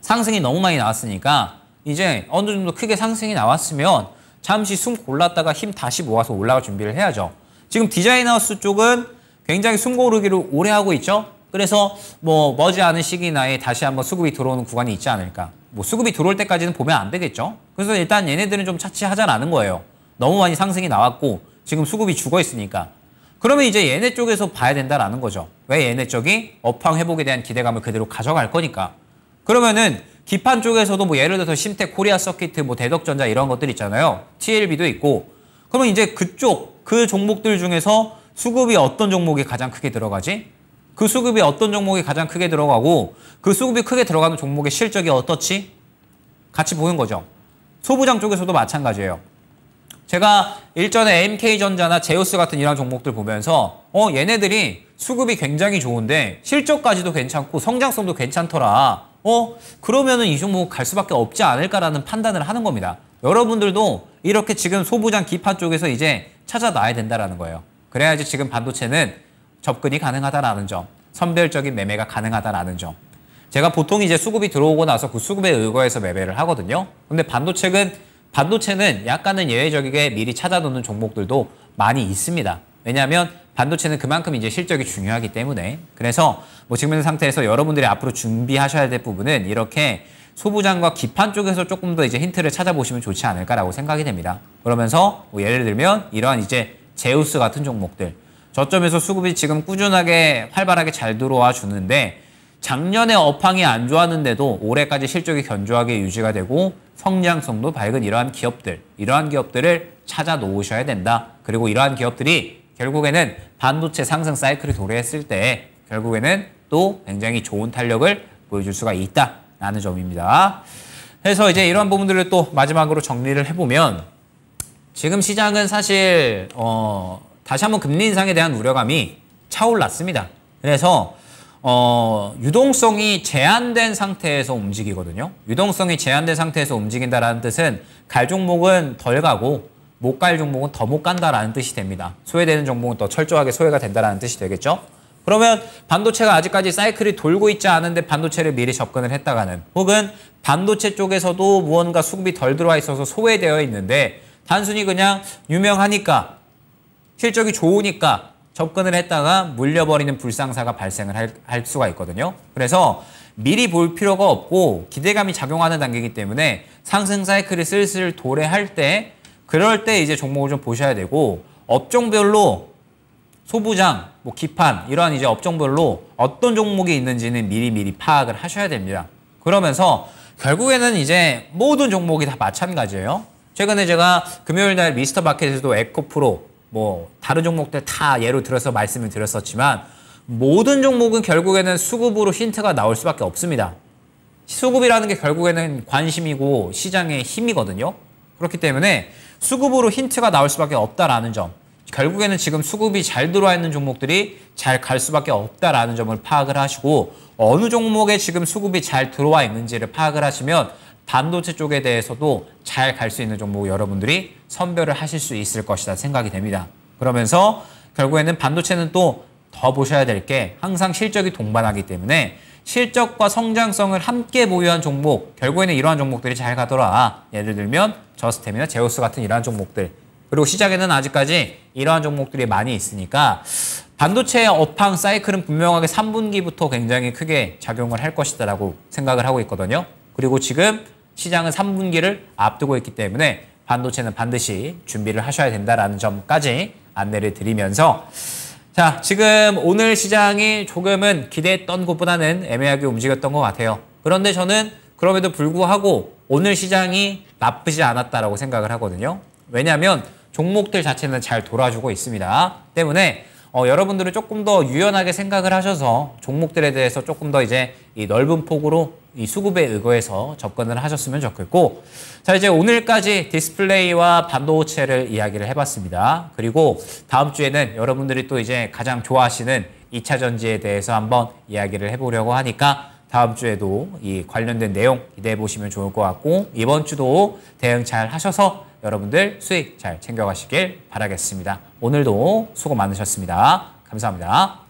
상승이 너무 많이 나왔으니까 이제 어느 정도 크게 상승이 나왔으면 잠시 숨 골랐다가 힘 다시 모아서 올라갈 준비를 해야죠. 지금 디자인하우스 쪽은 굉장히 숨 고르기를 오래 하고 있죠. 그래서 뭐 머지않은 시기 내에 다시 한번 수급이 들어오는 구간이 있지 않을까. 뭐 수급이 들어올 때까지는 보면 안 되겠죠. 그래서 일단 얘네들은 좀 차치하자라는 거예요. 너무 많이 상승이 나왔고 지금 수급이 죽어 있으니까. 그러면 이제 얘네 쪽에서 봐야 된다라는 거죠. 왜 얘네 쪽이 업황 회복에 대한 기대감을 그대로 가져갈 거니까. 그러면은 기판 쪽에서도 뭐 예를 들어서 심텍, 코리아 서키트, 뭐 대덕전자 이런 것들 있잖아요. TLB도 있고. 그러면 이제 그 종목들 중에서 수급이 어떤 종목이 가장 크게 들어가지? 그 수급이 어떤 종목이 가장 크게 들어가고 그 수급이 크게 들어가는 종목의 실적이 어떻지? 같이 보는 거죠. 소부장 쪽에서도 마찬가지예요. 제가 일전에 MK전자나 제우스 같은 이런 종목들 보면서 얘네들이 수급이 굉장히 좋은데 실적까지도 괜찮고 성장성도 괜찮더라. 그러면은 이 종목 갈 수밖에 없지 않을까라는 판단을 하는 겁니다. 여러분들도 이렇게 지금 소부장 기판 쪽에서 이제 찾아놔야 된다라는 거예요. 그래야지 지금 반도체는 접근이 가능하다라는 점, 선별적인 매매가 가능하다라는 점. 제가 보통 이제 수급이 들어오고 나서 그 수급에 의거해서 매매를 하거든요. 근데 반도체는 약간은 예외적이게 미리 찾아놓는 종목들도 많이 있습니다. 왜냐하면 반도체는 그만큼 이제 실적이 중요하기 때문에. 그래서 뭐 지금 상태에서 여러분들이 앞으로 준비하셔야 될 부분은 이렇게 소부장과 기판 쪽에서 조금 더 이제 힌트를 찾아보시면 좋지 않을까라고 생각이 됩니다. 그러면서 뭐 예를 들면 이러한 이제 제우스 같은 종목들. 저점에서 수급이 지금 꾸준하게 활발하게 잘 들어와 주는데 작년에 업황이 안 좋았는데도 올해까지 실적이 견조하게 유지가 되고 성장성도 밝은 이러한 기업들을 찾아 놓으셔야 된다. 그리고 이러한 기업들이 결국에는 반도체 상승 사이클이 도래했을 때 결국에는 또 굉장히 좋은 탄력을 보여줄 수가 있다라는 점입니다. 그래서 이제 이러한 부분들을 또 마지막으로 정리를 해보면 지금 시장은 사실 다시 한번 금리 인상에 대한 우려감이 차올랐습니다. 그래서 유동성이 제한된 상태에서 움직이거든요. 유동성이 제한된 상태에서 움직인다라는 뜻은 갈 종목은 덜 가고 못 갈 종목은 더 못 간다라는 뜻이 됩니다. 소외되는 종목은 더 철저하게 소외가 된다라는 뜻이 되겠죠. 그러면 반도체가 아직까지 사이클이 돌고 있지 않은데 반도체를 미리 접근을 했다가는 혹은 반도체 쪽에서도 무언가 수급이 덜 들어와 있어서 소외되어 있는데 단순히 그냥 유명하니까 실적이 좋으니까 접근을 했다가 물려버리는 불상사가 발생을 할 수가 있거든요. 그래서 미리 볼 필요가 없고 기대감이 작용하는 단계이기 때문에 상승 사이클이 슬슬 도래할 때 그럴 때 이제 종목을 좀 보셔야 되고 업종별로 소부장, 뭐 기판 이러한 이제 업종별로 어떤 종목이 있는지는 미리 파악을 하셔야 됩니다. 그러면서 결국에는 이제 모든 종목이 다 마찬가지예요. 최근에 제가 금요일 날 미스터 마켓에서도 에코프로 뭐 다른 종목들 다 예로 들어서 말씀을 드렸었지만 모든 종목은 결국에는 수급으로 힌트가 나올 수밖에 없습니다. 수급이라는 게 결국에는 관심이고 시장의 힘이거든요. 그렇기 때문에 수급으로 힌트가 나올 수밖에 없다라는 점, 결국에는 지금 수급이 잘 들어와 있는 종목들이 잘 갈 수밖에 없다라는 점을 파악을 하시고 어느 종목에 지금 수급이 잘 들어와 있는지를 파악을 하시면 반도체 쪽에 대해서도 잘 갈 수 있는 종목 여러분들이 선별을 하실 수 있을 것이다 생각이 됩니다. 그러면서 결국에는 반도체는 또 더 보셔야 될 게 항상 실적이 동반하기 때문에 실적과 성장성을 함께 보유한 종목, 결국에는 이러한 종목들이 잘 가더라. 예를 들면 저스템이나 제우스 같은 이러한 종목들. 그리고 시장에는 아직까지 이러한 종목들이 많이 있으니까 반도체의 업황 사이클은 분명하게 3분기부터 굉장히 크게 작용을 할 것이다라고 생각을 하고 있거든요. 그리고 지금 시장은 3분기를 앞두고 있기 때문에 반도체는 반드시 준비를 하셔야 된다라는 점까지 안내를 드리면서 자, 지금 오늘 시장이 조금은 기대했던 것보다는 애매하게 움직였던 것 같아요. 그런데 저는 그럼에도 불구하고 오늘 시장이 나쁘지 않았다라고 생각을 하거든요. 왜냐하면 종목들 자체는 잘 돌아주고 있습니다. 때문에 여러분들은 조금 더 유연하게 생각을 하셔서 종목들에 대해서 조금 더 이제 이 넓은 폭으로 이 수급에 의거해서 접근을 하셨으면 좋겠고, 자, 이제 오늘까지 디스플레이와 반도체를 이야기를 해봤습니다. 그리고 다음 주에는 여러분들이 또 이제 가장 좋아하시는 2차 전지에 대해서 한번 이야기를 해보려고 하니까 다음 주에도 이 관련된 내용 기대해 보시면 좋을 것 같고, 이번 주도 대응 잘 하셔서 여러분들 수익 잘 챙겨가시길 바라겠습니다. 오늘도 수고 많으셨습니다. 감사합니다.